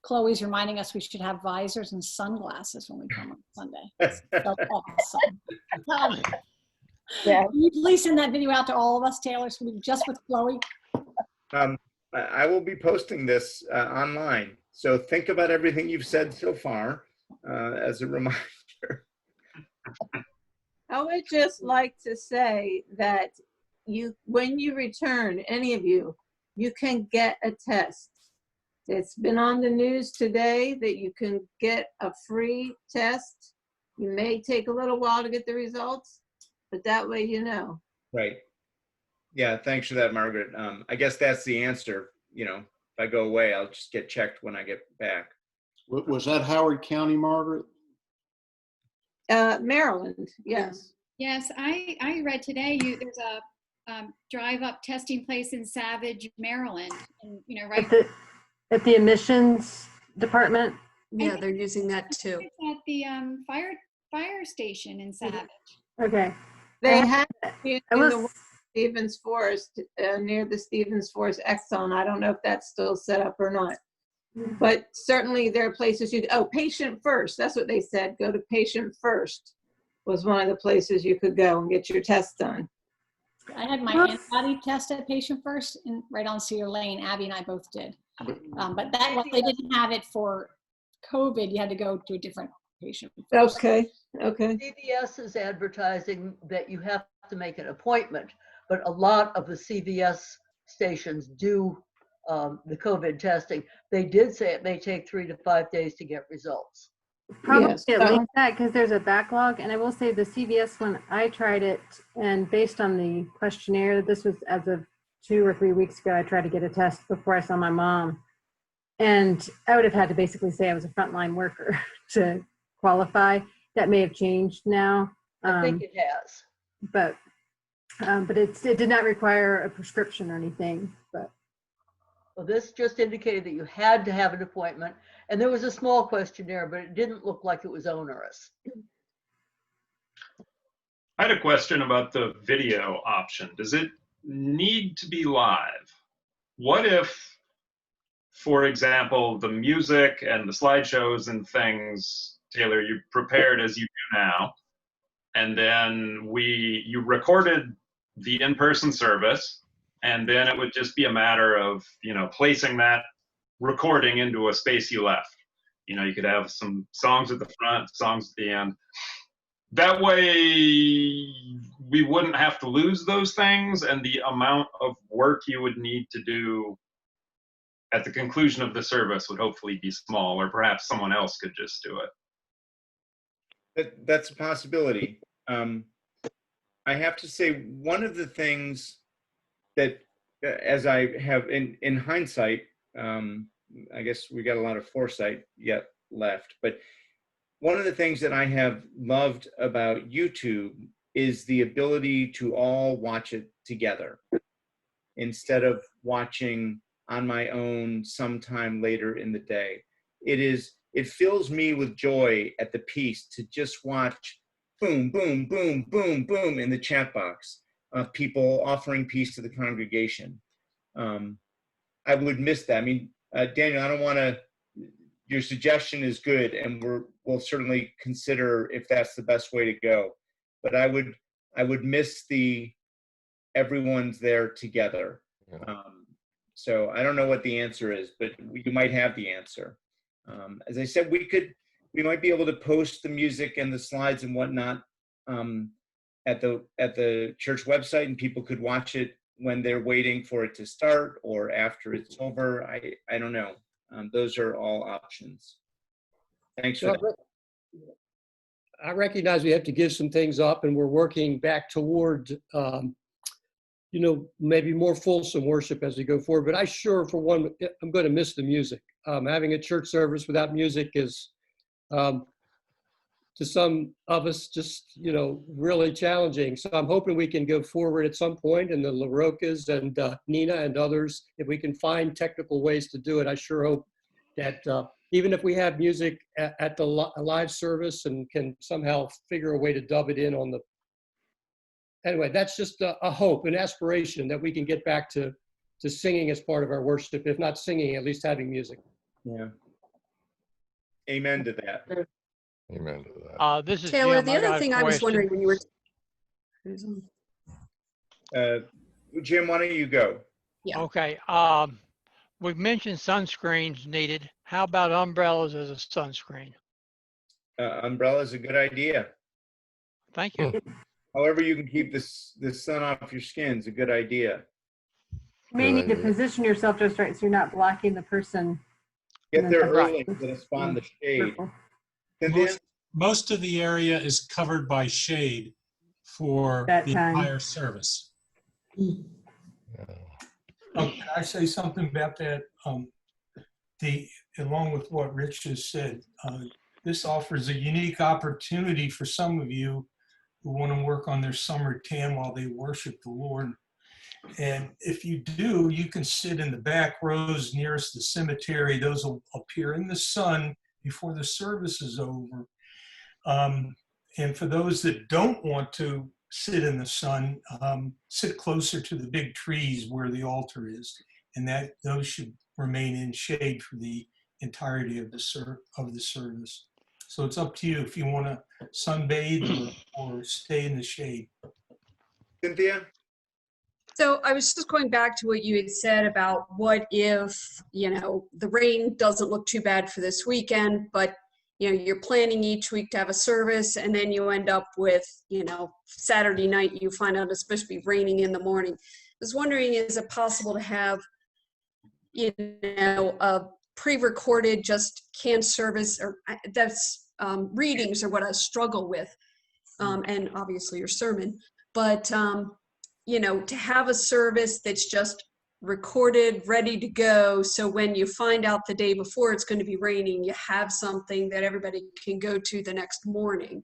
Chloe's reminding us we should have visors and sunglasses when we come on Sunday. It's so awesome. Yeah. Can you please send that video out to all of us, Taylor, so we can just with Chloe? I will be posting this online. So think about everything you've said so far as a reminder. I would just like to say that when you return, any of you, you can get a test. It's been on the news today that you can get a free test. You may take a little while to get the results, but that way you know. Right. Yeah, thanks for that, Margaret. I guess that's the answer. You know, if I go away, I'll just get checked when I get back. Was that Howard County, Margaret? Maryland, yes. Yes, I read today there's a drive-up testing place in Savage, Maryland, and right at the admissions department. Yeah, they're using that too. It's at the fire station in Savage. Okay. They had it in the Stevens Forest near the Stevens Forest Exxon. I don't know if that's still set up or not. But certainly there are places patient first. That's what they said. Go to patient first was one of the places you could go and get your test done. I had my antibody test at patient first right on Cedar Lane. Abby and I both did. But that one, they didn't have it for COVID. You had to go to a different patient first. Okay. CVS is advertising that you have to make an appointment, but a lot of the CVS stations do the COVID testing. They did say it may take 3 to 5 days to get results. Probably like that because there's a backlog. And I will say the CVS one, I tried it, and based on the questionnaire, this was as of 2 or 3 weeks ago, I tried to get a test before I saw my mom. And I would have had to basically say I was a frontline worker to qualify. That may have changed now. I think it has. But it did not require a prescription or anything. But well, this just indicated that you had to have an appointment, and there was a small questionnaire, but it didn't look like it was onerous. I had a question about the video option. Does it need to be live? What if, for example, the music and the slideshows and things, Taylor, you prepared as you do now, and then you recorded the in-person service, and then it would just be a matter of, placing that recording into a space you left. You could have some songs at the front, songs at the end. That way, we wouldn't have to lose those things, and the amount of work you would need to do at the conclusion of the service would hopefully be small, or perhaps someone else could just do it. That's a possibility. I have to say, one of the things that, as I have in hindsight, I guess we got a lot of foresight yet left, but one of the things that I have loved about YouTube is the ability to all watch it together instead of watching on my own sometime later in the day. It fills me with joy at the piece to just watch boom, boom, boom, boom, boom in the chat box of people offering peace to the congregation. I would miss that. I mean, Daniel, I don't want to, your suggestion is good, and we'll certainly consider if that's the best way to go. But I would miss the everyone's there together. Yeah. So I don't know what the answer is, but you might have the answer. As I said, we might be able to post the music and the slides and whatnot at the church website, and people could watch it when they're waiting for it to start or after it's over. I don't know. Those are all options. Thanks for that. I recognize we have to give some things up, and we're working back toward, maybe more fulsome worship as we go forward. But I sure, for one, I'm going to miss the music. Having a church service without music is, to some of us, just, really challenging. So I'm hoping we can go forward at some point, and the LaRocas and Nina and others, if we can find technical ways to do it. I sure hope that even if we have music at the live service and can somehow figure a way to dub it in on the, anyway, that's just a hope, an aspiration that we can get back to singing as part of our worship, if not singing, at least having music. Yeah. Amen to that. Amen to that. This is Taylor. Jim, the other thing I was wondering when you were. Jim, why don't you go? Yeah. Okay. We've mentioned sunscreens needed. How about umbrellas as a sunscreen? Umbrella is a good idea. Thank you. However you can keep the sun off your skin is a good idea. You may need to position yourself just right so you're not blocking the person. Get there early to spawn the shade. Most of the area is covered by shade for the entire service. Can I say something about that? Along with what Rich just said, this offers a unique opportunity for some of you who want to work on their summer tan while they worship the Lord. And if you do, you can sit in the back rows nearest the cemetery. Those will appear in the sun before the service is over. And for those that don't want to sit in the sun, sit closer to the big trees where the altar is. And those should remain in shade for the entirety of the service. So it's up to you if you want to sunbathe or stay in the shade. Cynthia? So I was just going back to what you had said about what if, the rain doesn't look too bad for this weekend, but, you're planning each week to have a service, and then you end up with, Saturday night, you find out it's supposed to be raining in the morning. I was wondering, is it possible to have, a pre-recorded just canned service, or that's readings are what I struggle with, and obviously your sermon, but, to have a service that's just recorded, ready to go. So when you find out the day before it's going to be raining, you have something that everybody can go to the next morning.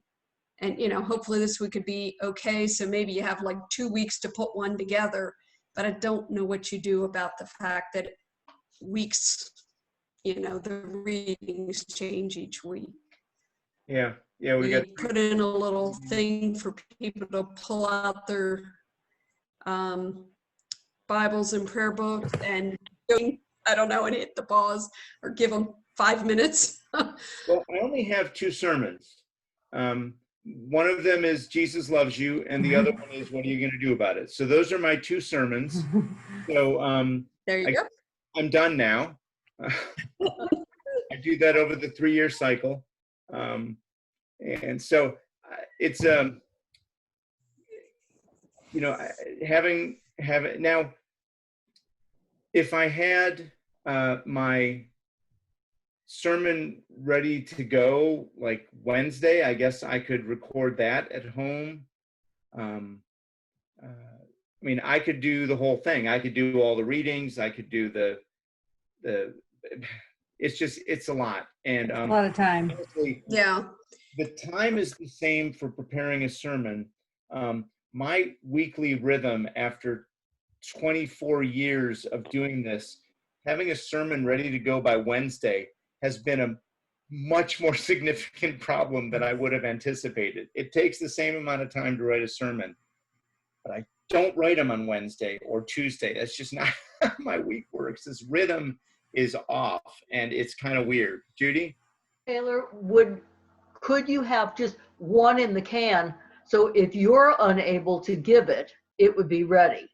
And, you know, hopefully this week could be okay. So maybe you have like 2 weeks to put one together, but I don't know what you do about the fact that weeks, you know, the readings change each week. Yeah, yeah, we got. Put in a little thing for people to pull out their Bibles and prayer books and I don't know, and hit the pause or give them 5 minutes. Well, I only have 2 sermons. One of them is Jesus Loves You, and the other one is What Are You Going to Do About It? So those are my 2 sermons. So there you go. I'm done now. I do that over the 3-year cycle. And so it's, you know, having now, if I had my sermon ready to go like Wednesday, I guess I could record that at home. I mean, I could do the whole thing. I could do all the readings. I could do the it's a lot. And a lot of time. Honestly, yeah. The time is the same for preparing a sermon. My weekly rhythm after 24 years of doing this, having a sermon ready to go by Wednesday has been a much more significant problem than I would have anticipated. It takes the same amount of time to write a sermon, but I don't write them on Wednesday or Tuesday. That's just not how my week works. This rhythm is off, and it's kind of weird. Judy? Taylor, could you have just one in the can? So if you're unable to give it, it would be ready.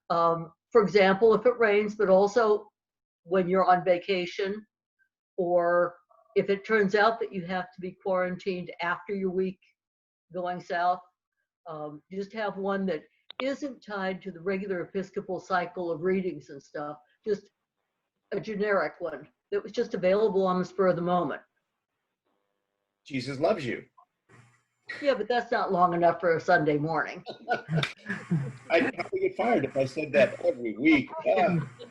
For example, if it rains, but also when you're on vacation, or if it turns out that you have to be quarantined after your week going south, just have one that isn't tied to the regular Episcopal cycle of readings and stuff, just a generic one that was just available on the spur of the moment. Jesus Loves You. Yeah, but that's not long enough for a Sunday morning. I'd probably get fired if I said that every week.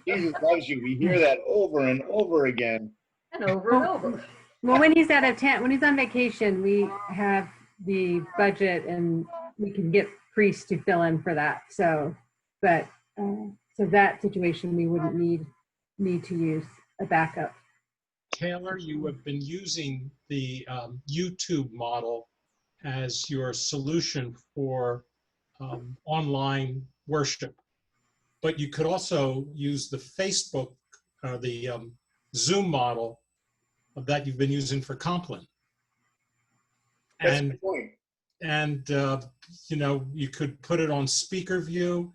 Jesus loves you. We hear that over and over again. And over and over. Well, when he's out of town, when he's on vacation, we have the budget and we can get priests to fill in for that. So, but so that situation, we wouldn't need to use a backup. Taylor, you have been using the YouTube model as your solution for online worship, but you could also use the Facebook, the Zoom model that you've been using for Compline. That's the point. And you know, you could put it on speaker view.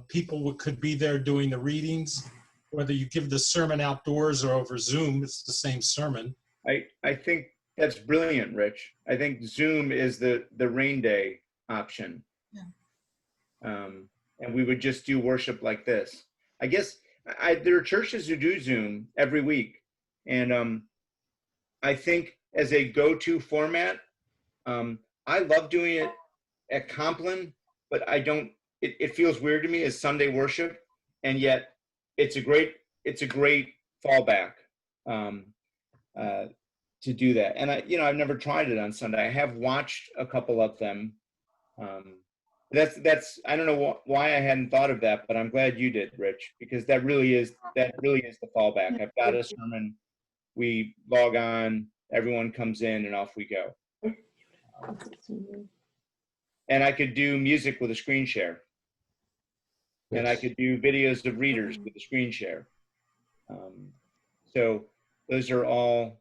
People could be there doing the readings. Whether you give the sermon outdoors or over Zoom, it's the same sermon. I think that's brilliant, Rich. I think Zoom is the rain day option. Yeah. And we would just do worship like this. I guess there are churches who do Zoom every week. And I think as a go-to format, I love doing it at Compline, but it feels weird to me as Sunday worship. And yet it's a great fallback to do that. And I've never tried it on Sunday. I have watched a couple of them. That's I don't know why I hadn't thought of that, but I'm glad you did, Rich, because that really is the fallback. I've got a sermon, we log on, everyone comes in, and off we go. And I could do music with a screen share. And I could do videos of readers with a screen share. So those are all.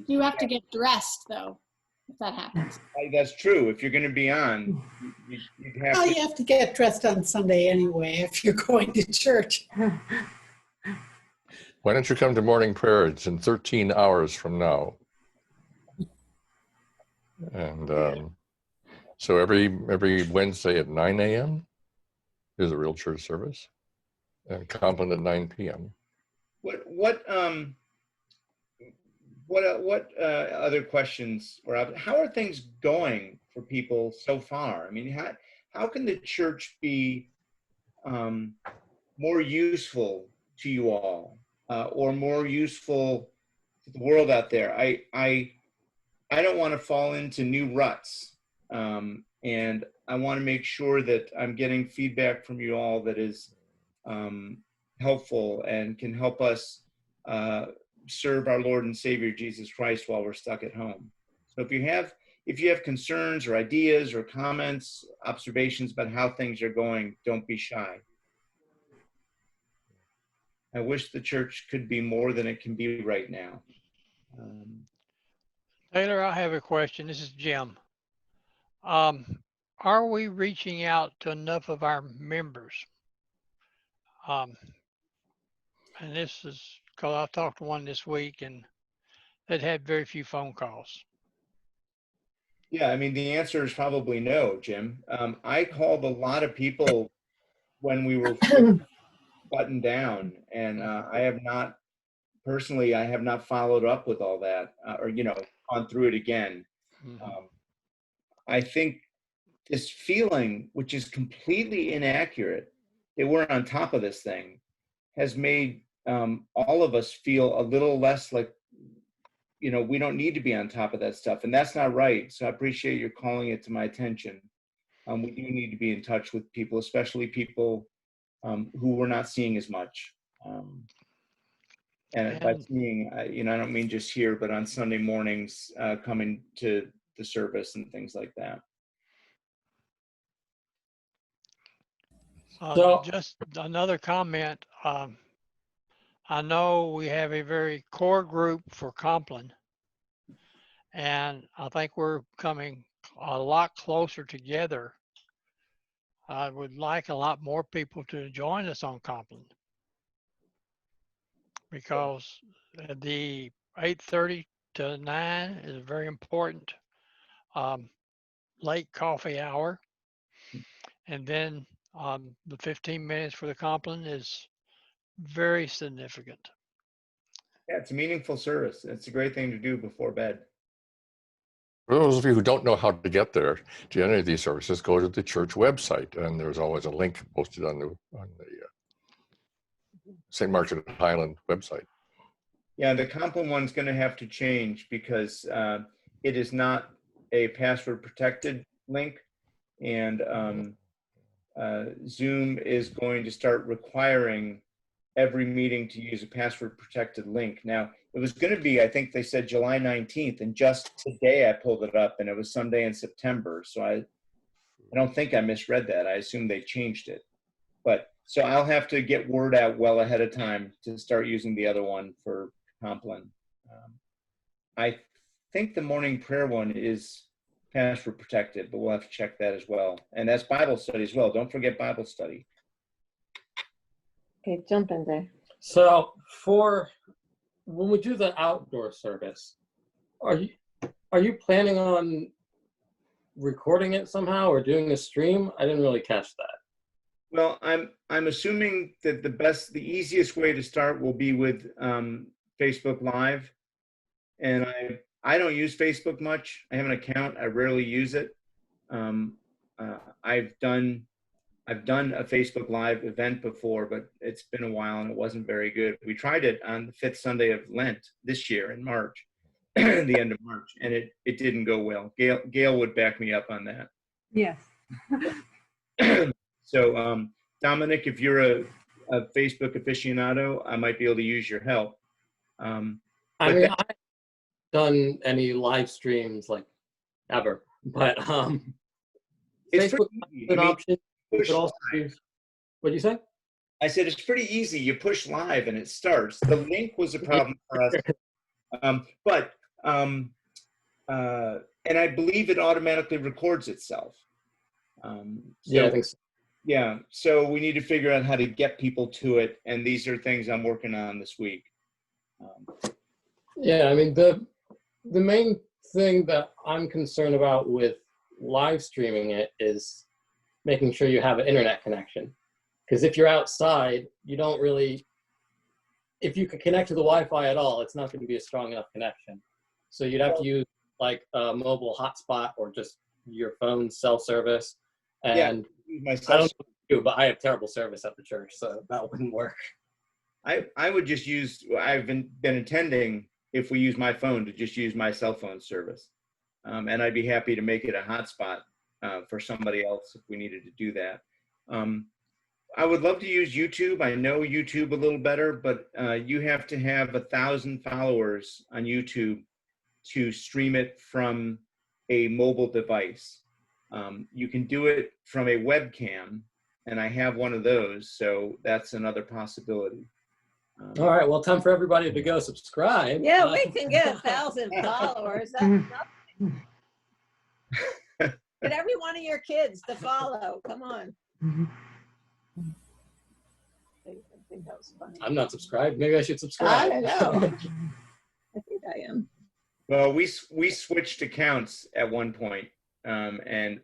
You have to get dressed, though, if that happens. That's true. If you're going to be on, you have to get dressed on Sunday anyway if you're going to church. Why don't you come to morning prayer? It's in 13 hours from now. And so every Wednesday at 9 a.m. is a real church service, and Compline at 9 p.m. What other questions were out? How are things going for people so far? I mean, how can the church be more useful to you all, or more useful to the world out there. I don't want to fall into new ruts, and I want to make sure that I'm getting feedback from you all that is helpful and can help us serve our Lord and Savior Jesus Christ while we're stuck at home. So if you have concerns or ideas or comments, observations about how things are going, don't be shy. I wish the church could be more than it can be right now. Taylor, I have a question. This is Jim. Are we reaching out to enough of our members? And this is because I talked to one this week and they'd had very few phone calls. Yeah, I mean, the answer is probably no, Jim. I called a lot of people when we were buttoned down, and I have not followed up with all that, or gone through it again. I think this feeling, which is completely inaccurate, that we're on top of this thing, has made all of us feel a little less like, we don't need to be on top of that stuff, and that's not right. So I appreciate your calling it to my attention. We do need to be in touch with people, especially people who we're not seeing as much. And by seeing, I don't mean just here, but on Sunday mornings, coming to the service and things like that. Just another comment. I know we have a very core group for Compline, and I think we're coming a lot closer together. I would like a lot more people to join us on Compline, because the 8:30 to 9 is very important. Late coffee hour, and then the 15 minutes for the Compline is very significant. Yeah, it's a meaningful service. It's a great thing to do before bed. For those of you who don't know how to get there to any of these services, go to the church website, and there's always a link posted on the St. Mark's at Highland website. Yeah, the Compline one's going to have to change because it is not a password protected link, and Zoom is going to start requiring every meeting to use a password protected link. Now, it was going to be, I think they said July 19th, and just today I pulled it up and it was someday in September. So I don't think I misread that. I assume they changed it. But so I'll have to get word out well ahead of time to start using the other one for Compline. I think the morning prayer one is password protected, but we'll have to check that as well. And that's Bible study as well. Don't forget Bible study. Okay, jump in there. So for when we do the outdoor service, are you planning on recording it somehow or doing a stream? I didn't really catch that. Well, I'm assuming that the easiest way to start will be with Facebook Live, and I don't use Facebook much. I have an account. I rarely use it. I've done a Facebook Live event before, but it's been a while and it wasn't very good. We tried it on the 5th Sunday of Lent this year in March, the end of March, and it didn't go well. Gail would back me up on that. Yes. So, Dominic, if you're a Facebook aficionado, I might be able to use your help. I haven't done any live streams like ever, but it's Facebook pretty is an option. You could also use, what'd you say? I said it's pretty easy. You push live and it starts. The link was a problem for us, and I believe it automatically records itself. Yeah, I think so. Yeah, so we need to figure out how to get people to it, and these are things I'm working on this week. Yeah, I mean, the main thing that I'm concerned about with live streaming it is making sure you have an internet connection. Because if you're outside, you don't really, if you can connect to the Wi-Fi at all, it's not going to be a strong enough connection. So you'd have to use like a mobile hotspot or just your phone cell service. And yeah, I don't know if do, but I have terrible service at the church, so that wouldn't work. I would just use, I've been intending, if we use my phone, to just use my cell phone service. And I'd be happy to make it a hotspot for somebody else if we needed to do that. I would love to use YouTube. I know YouTube a little better, but you have to have 1,000 followers on YouTube to stream it from a mobile device. You can do it from a webcam, and I have one of those, so that's another possibility. All right, well, time for everybody to go subscribe. Yeah, we can get 1,000 followers. That's nothing. Get every one of your kids to follow. Come on. I think that was funny. I'm not subscribed. Maybe I should subscribe. I know. I think I am. Well, we switched accounts at one point, and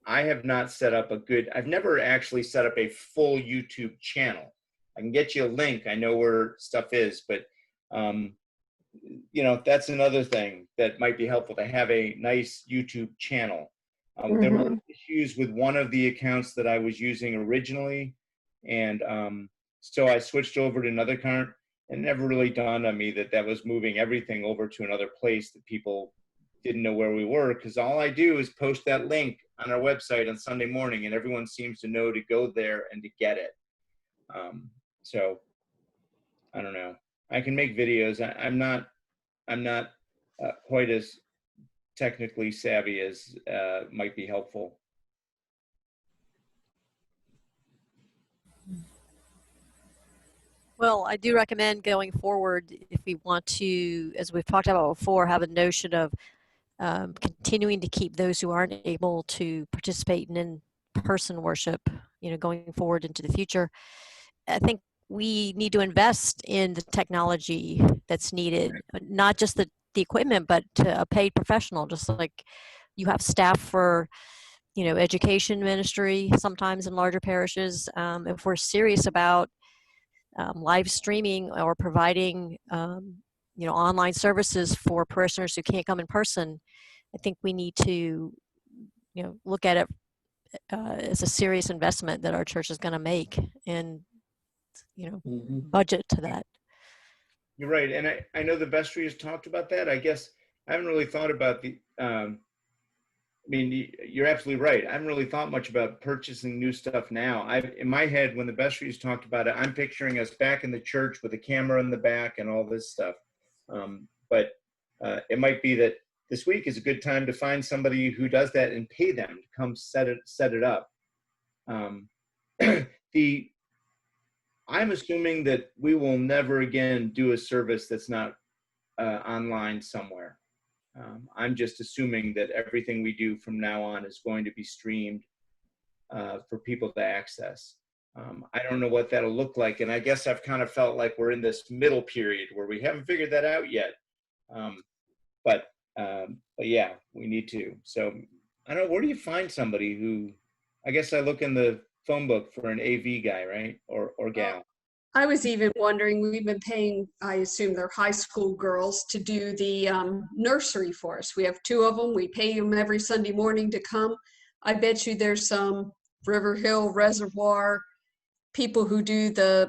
I have not set up I've never actually set up a full YouTube channel. I can get you a link. I know where stuff is, but you know, that's another thing that might be helpful, to have a nice YouTube channel. There were issues with one of the accounts that I was using originally, and so I switched over to another account. It never really dawned on me that that was moving everything over to another place that people didn't know where we were, because all I do is post that link on our website on Sunday morning, and everyone seems to know to go there and to get it. So I don't know. I can make videos. I'm not quite as technically savvy as might be helpful. Well, I do recommend going forward, if we want to, as we've talked about before, have a notion of continuing to keep those who aren't able to participate in in-person worship, you know, going forward into the future. I think we need to invest in the technology that's needed, not just the equipment, but to a paid professional, just like you have staff for, you know, education ministry, sometimes in larger parishes. If we're serious about live streaming or providing, you know, online services for parishioners who can't come in person, I think we need to, you know, look at it as a serious investment that our church is going to make, and, you know, budget to that. You're right, and I know the vestry has talked about that. I guess I haven't really thought about the. I mean, you're absolutely right. I haven't really thought much about purchasing new stuff now. In my head, when the vestry has talked about it, I'm picturing us back in the church with a camera in the back and all this stuff. But it might be that this week is a good time to find somebody who does that and pay them to come set it up. I'm assuming that we will never again do a service that's not online somewhere. I'm just assuming that everything we do from now on is going to be streamed for people to access. I don't know what that'll look like, and I guess I've kind of felt like we're in this middle period where we haven't figured that out yet. But yeah, we need to. So I don't know, where do you find somebody who, I guess I look in the phone book for an AV guy, right? Or gal. I was even wondering, we've been paying, I assume they're high school girls, to do the nursery for us. We have 2 of them. We pay them every Sunday morning to come. I bet you there's some River Hill Reservoir people who do the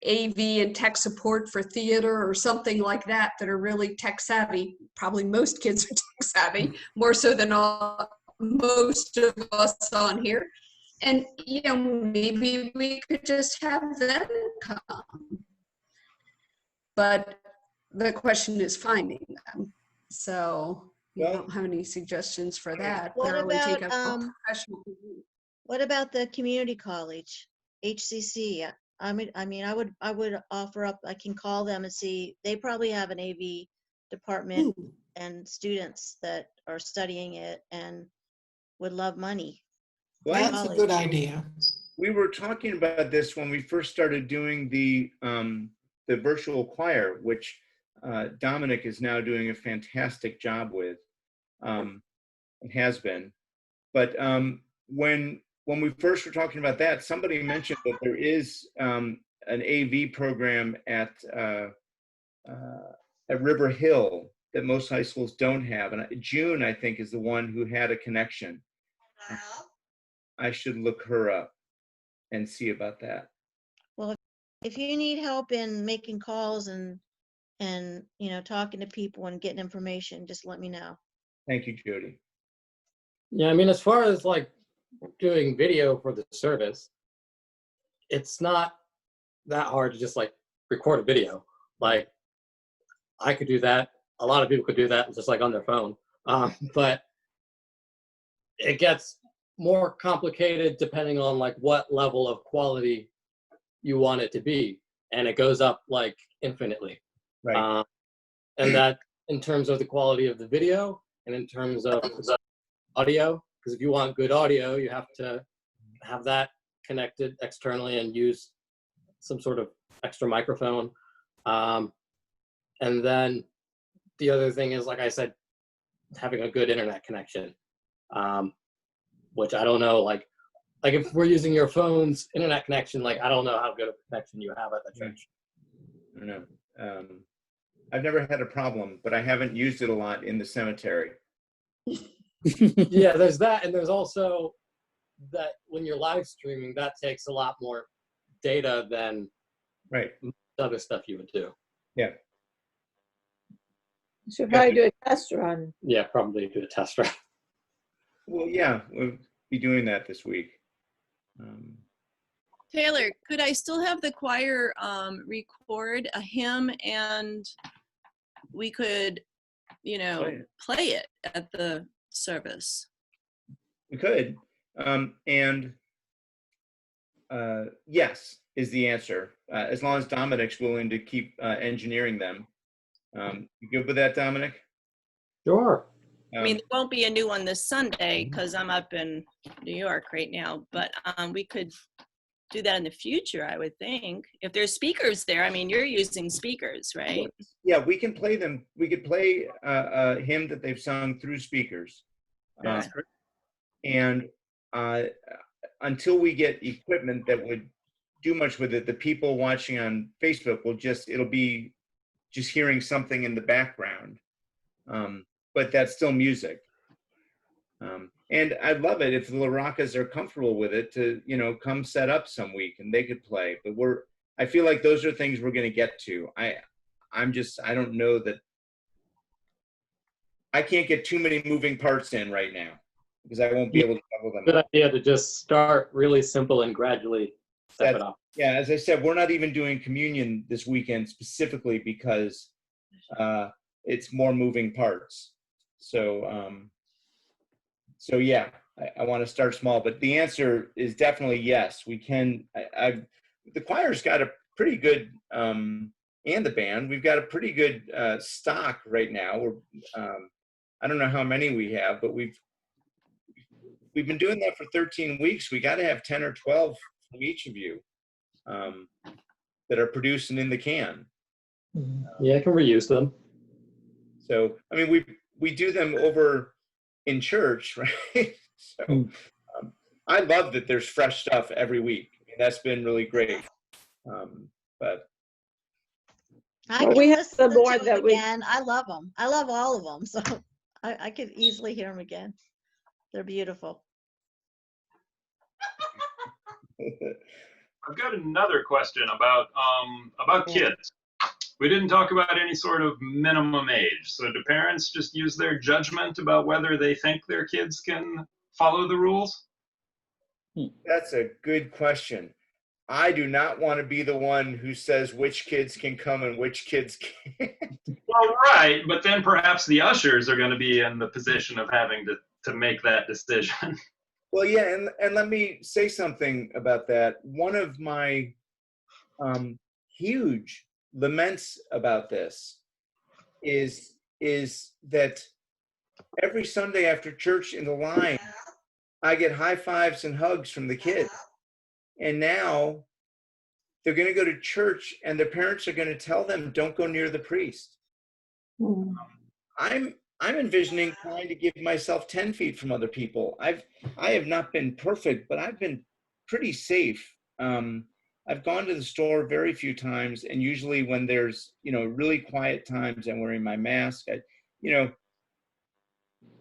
AV and tech support for theater or something like that that are really tech savvy. Probably most kids are tech savvy, more so than most of us on here. And, you know, maybe we could just have them come. But the question is finding them. So you don't have any suggestions for that. What That would take about, a professional. what about the community college, HCC? I mean, I would offer up, I can call them and see, they probably have an AV department and students that are studying it and would love money. That's a good idea. We were talking about this when we first started doing the virtual choir, which Dominic is now doing a fantastic job with. It has been. But when we first were talking about that, somebody mentioned that there is an AV program at River Hill that most high schools don't have. And June, I think, is the one who had a connection. I should look her up. and see about that. Well, if you need help in making calls and talking to people and getting information, just let me know. Thank you, Jody. Yeah, I mean, as far as like doing video for the service, it's not that hard to just like record a video. Like I could do that. A lot of people could do that just like on their phone. But it gets more complicated depending on like what level of quality you want it to be. And it goes up like infinitely. Right. And that in terms of the quality of the video and in terms of audio, because if you want good audio, you have to have that connected externally and use some sort of extra microphone. And then the other thing is, like I said, having a good internet connection, which I don't know, like if we're using your phone's internet connection, like I don't know how good of a connection you have at the church. I don't know. I've never had a problem, but I haven't used it a lot in the cemetery. Yeah, there's that, and there's also that when you're live streaming, that takes a lot more data than other stuff you would do. Yeah. You should probably do a test run. Yeah, probably do a test run. Well, yeah, we'll be doing that this week. Taylor, could I still have the choir record a hymn and we could, play it at the service? We could. Yes is the answer, as long as Dominic's willing to keep engineering them. You good with that, Dominic? Sure. I mean, there won't be a new one this Sunday because I'm up in New York right now, but we could do that in the future, I would think. If there's speakers there, I mean, you're using speakers, right? Yeah, we can play them. We could play a hymn that they've sung through speakers. And until we get equipment that would do much with it, the people watching on Facebook it'll be just hearing something in the background. But that's still music. And I'd love it if the LaRoccas are comfortable with it to, come set up some week and they could play. But I feel like those are things we're going to get to. I don't know that I can't get too many moving parts in right now because I won't be able to cover them. Good idea to just start really simple and gradually step it up. Yeah, as I said, we're not even doing communion this weekend specifically because it's more moving parts. So yeah, I want to start small, but the answer is definitely yes. We can. The choir's got a pretty good, and the band, we've got a pretty good stock right now. I don't know how many we have, but we've been doing that for 13 weeks. We got to have 10 or 12 from each of you that are produced and in the can. Yeah, I can reuse them. So, I mean, we do them over in church, right? So I love that there's fresh stuff every week. I mean, that's been really great. But I can listen to them again. I love them. I love all of them. So I could easily hear them again. They're beautiful. I've got another question about kids. We didn't talk about any sort of minimum age. So do parents just use their judgment about whether they think their kids can follow the rules? That's a good question. I do not want to be the one who says which kids can come and which kids can't. Well, right, but then perhaps the ushers are going to be in the position of having to make that decision. Well, yeah, and let me say something about that. One of my huge laments about this is that every Sunday after church in the line, I get high fives and hugs from the kids. And now they're going to go to church and their parents are going to tell them, don't go near the priest. I'm envisioning trying to give myself 10 feet from other people. I have not been perfect, but I've been pretty safe. I've gone to the store very few times, and usually when there's, really quiet times, I'm wearing my mask.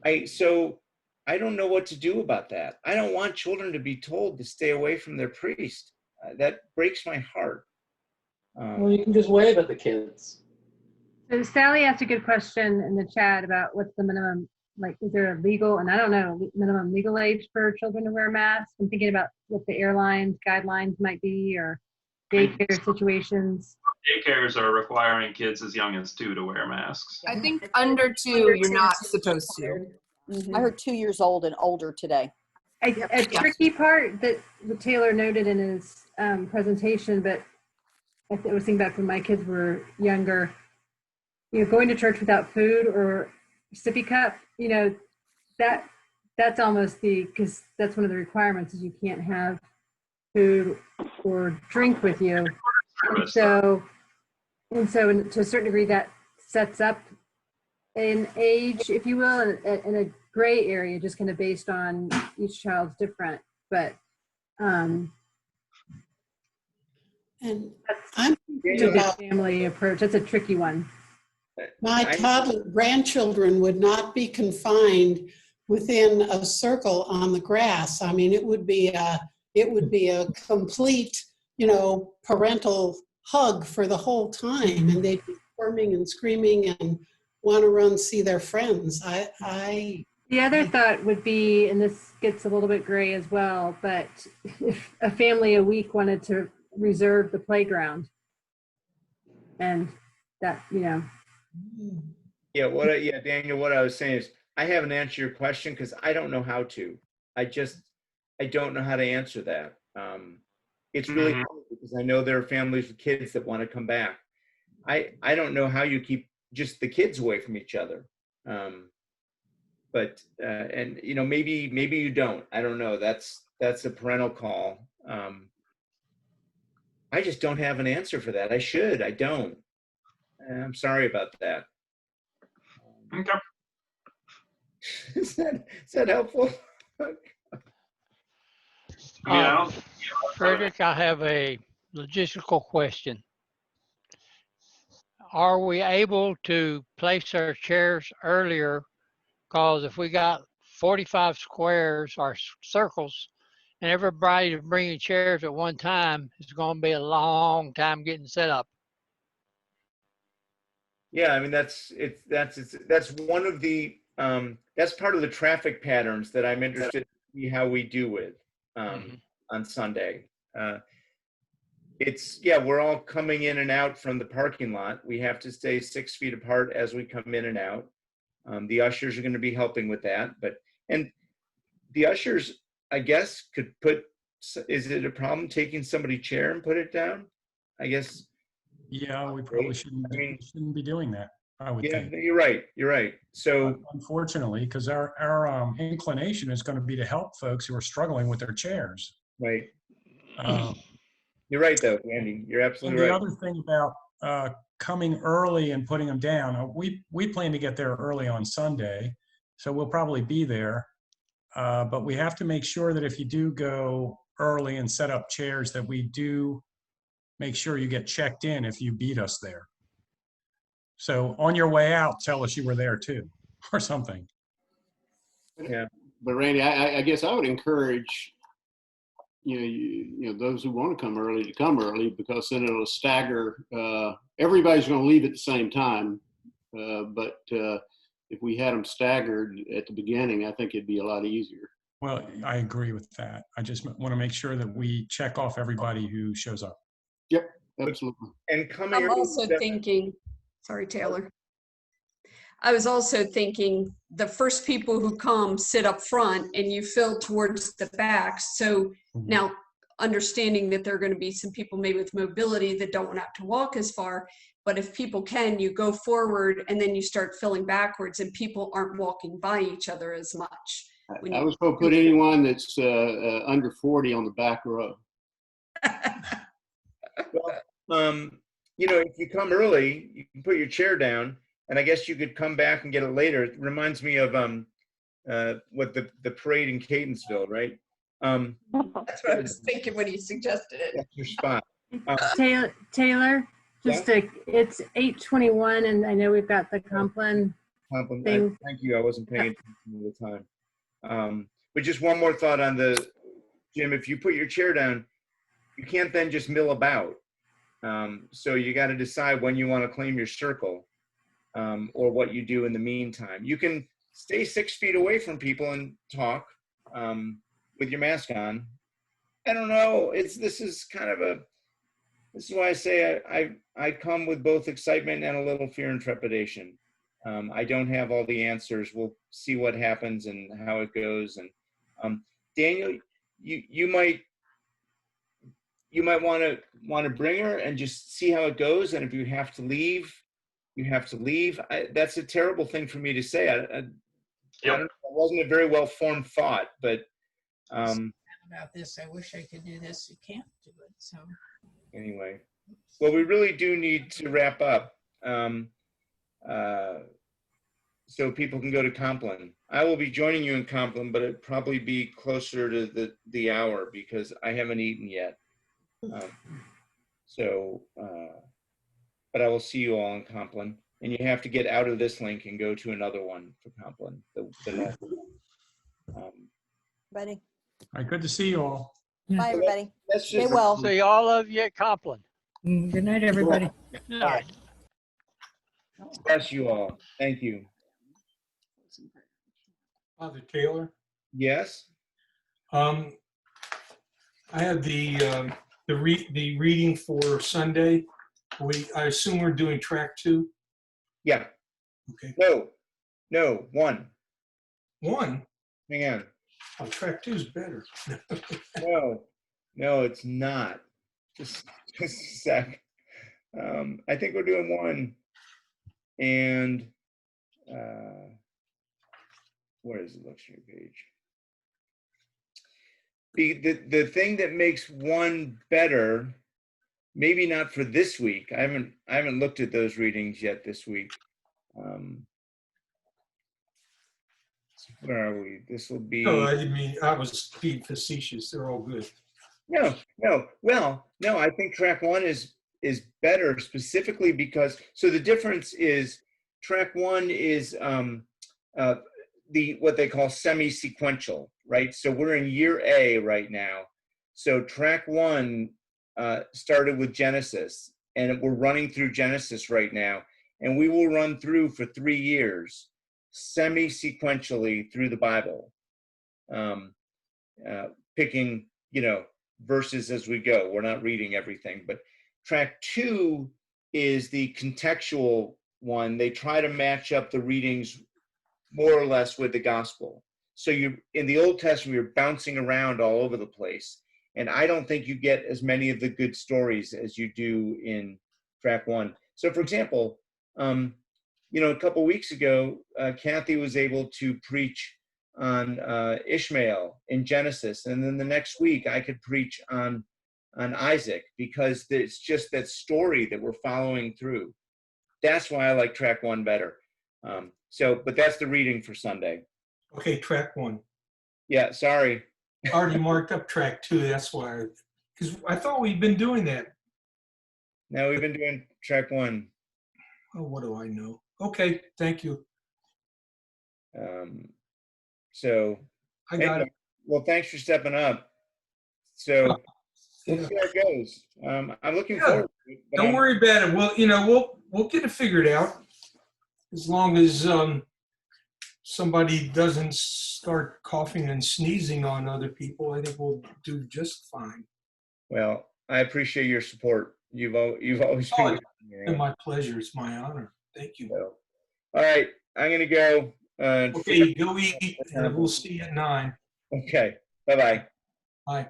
I I don't know what to do about that. I don't want children to be told to stay away from their priest. That breaks my heart. Well, you can just wave at the kids. So Sally asked a good question in the chat about what's the minimum, like, is there a legal, and I don't know, minimum legal age for children to wear masks? I'm thinking about what the airlines guidelines might be, or daycare situations. Daycares are requiring kids as young as 2 to wear masks. I think under 2, you're not supposed to. I heard 2 years old and older today. A tricky part that Taylor noted in his presentation, but I was thinking back when my kids were younger, going to church without food or sippy cup, that's almost because that's one of the requirements is you can't have food or drink with you. And so to a certain degree, that sets up an age, if you will, in a gray area, just kind of based on each child's different. But and I'm thinking about family approach. That's a tricky one. My toddler grandchildren would not be confined within a circle on the grass. I mean, it would be a complete, parental hug for the whole time, and they'd be squirming and screaming and want to run see their friends. The other thought would be, and this gets a little bit gray as well, but if a family a week wanted to reserve the playground, and that, Daniel, what I was saying is I haven't answered your question because I don't know how to. I don't know how to answer that. It's really hard because I know there are families with kids that want to come back. I don't know how you keep just the kids away from each other. Maybe you don't. I don't know. That's a parental call. I just don't have an answer for that. I should. I don't. I'm sorry about that. Okay. Is that helpful? Frederick, I have a logistical question. Are we able to place our chairs earlier? Because if we got 45 squares or circles and everybody is bringing chairs at one time, it's going to be a long time getting set up. Yeah, I mean that's one of the that's part of the traffic patterns that I'm interested to see how we do with on Sunday. We're all coming in and out from the parking lot. We have to stay 6 feet apart as we come in and out. The ushers are going to be helping with that, and the ushers, I guess, could put. Is it a problem taking somebody's chair and put it down? I guess. Yeah, we probably shouldn't be doing that, I would think. You're right. So unfortunately, because our inclination is going to be to help folks who are struggling with their chairs. Right. You're right, though, Andy. You're absolutely right. And the other thing about coming early and putting them down, we plan to get there early on Sunday, so we'll probably be there. But we have to make sure that if you do go early and set up chairs, that we do make sure you get checked in if you beat us there. So on your way out, tell us you were there too, or something. Yeah. But Randy, I guess I would encourage, those who want to come early to come early, because then it'll stagger. Everybody's going to leave at the same time. But if we had them staggered at the beginning, I think it'd be a lot easier. Well, I agree with that. I just want to make sure that we check off everybody who shows up. Yep, absolutely. And I'm also thinking, sorry, Taylor. I was also thinking the first people who come sit up front and you fill towards the back. So now understanding that there are going to be some people maybe with mobility that don't want to have to walk as far, but if people can, you go forward and then you start filling backwards and people aren't walking by each other as much. I was going to put anyone that's under 40 on the back row. Well, if you come early, you can put your chair down, and I guess you could come back and get it later. It reminds me of what the parade in Catonsville, right? That's what I was thinking when you suggested it. That's your spot. Taylor, it's 8:21, and I know we've got the Compline thing. Thank you. I wasn't paying attention at the time. But just one more thought on Jim, if you put your chair down, you can't then just mill about. So you got to decide when you want to claim your circle, or what you do in the meantime. You can stay 6 feet away from people and talk with your mask on. I don't know. This is why I say I come with both excitement and a little fear and trepidation. I don't have all the answers. We'll see what happens and how it goes. And Daniel, you might want to bring her and just see how it goes. And if you have to leave, you have to leave. That's a terrible thing for me to say. I don't know, it wasn't a very well formed thought, but about this, I wish I could do this. You can't do it. So anyway, well, we really do need to wrap up. So people can go to Compline. I will be joining you in Compline, but it'd probably be closer to the hour because I haven't eaten yet. But I will see you all in Compline, and you have to get out of this link and go to another one for Compline. Buddy. All right, good to see you all. Bye, everybody. That's Stay well. See all of you at Compline. Good night, everybody. Good night. Bless you all. Thank you. Father Taylor. Yes. I have the reading for Sunday. I assume we're doing track 2. Yeah. Okay. No, 1. 1. Hang on. Oh, track 2 is better. No, it's not. Just a sec. I think we're doing 1. And where is the lectionary page? The thing that makes 1 better, maybe not for this week. I haven't looked at those readings yet this week. Where are we? This will be. No, I didn't mean. I was being facetious. They're all good. No. Well, no. I think track 1 is better specifically because. So the difference is track 1 is what they call semi-sequential, right? So we're in year A right now. So track 1 started with Genesis, and we're running through Genesis right now, and we will run through for 3 years, semi-sequentially through the Bible, picking, verses as we go. We're not reading everything, but track 2 is the contextual one. They try to match up the readings more or less with the gospel. So in the Old Testament, you're bouncing around all over the place. And I don't think you get as many of the good stories as you do in track 1. So for example, a couple weeks ago, Kathy was able to preach on Ishmael in Genesis. And then the next week I could preach on Isaac because it's just that story that we're following through. That's why I like track 1 better. But that's the reading for Sunday. Okay, track 1. Yeah, sorry. I already marked up track 2. That's why, because I thought we'd been doing that. No, we've been doing track 1. Oh, what do I know? Okay, thank you. I got it. Well, thanks for stepping up. So we'll see how it goes. I'm looking forward to it. Don't worry about it. We'll get it figured out. As long as somebody doesn't start coughing and sneezing on other people, I think we'll do just fine. Well, I appreciate your support. You've always been. And my pleasure. It's my honor. Thank you. So, all right, I'm gonna go. Okay, go eat, and we'll see you at 9. Okay. Bye-bye. Bye.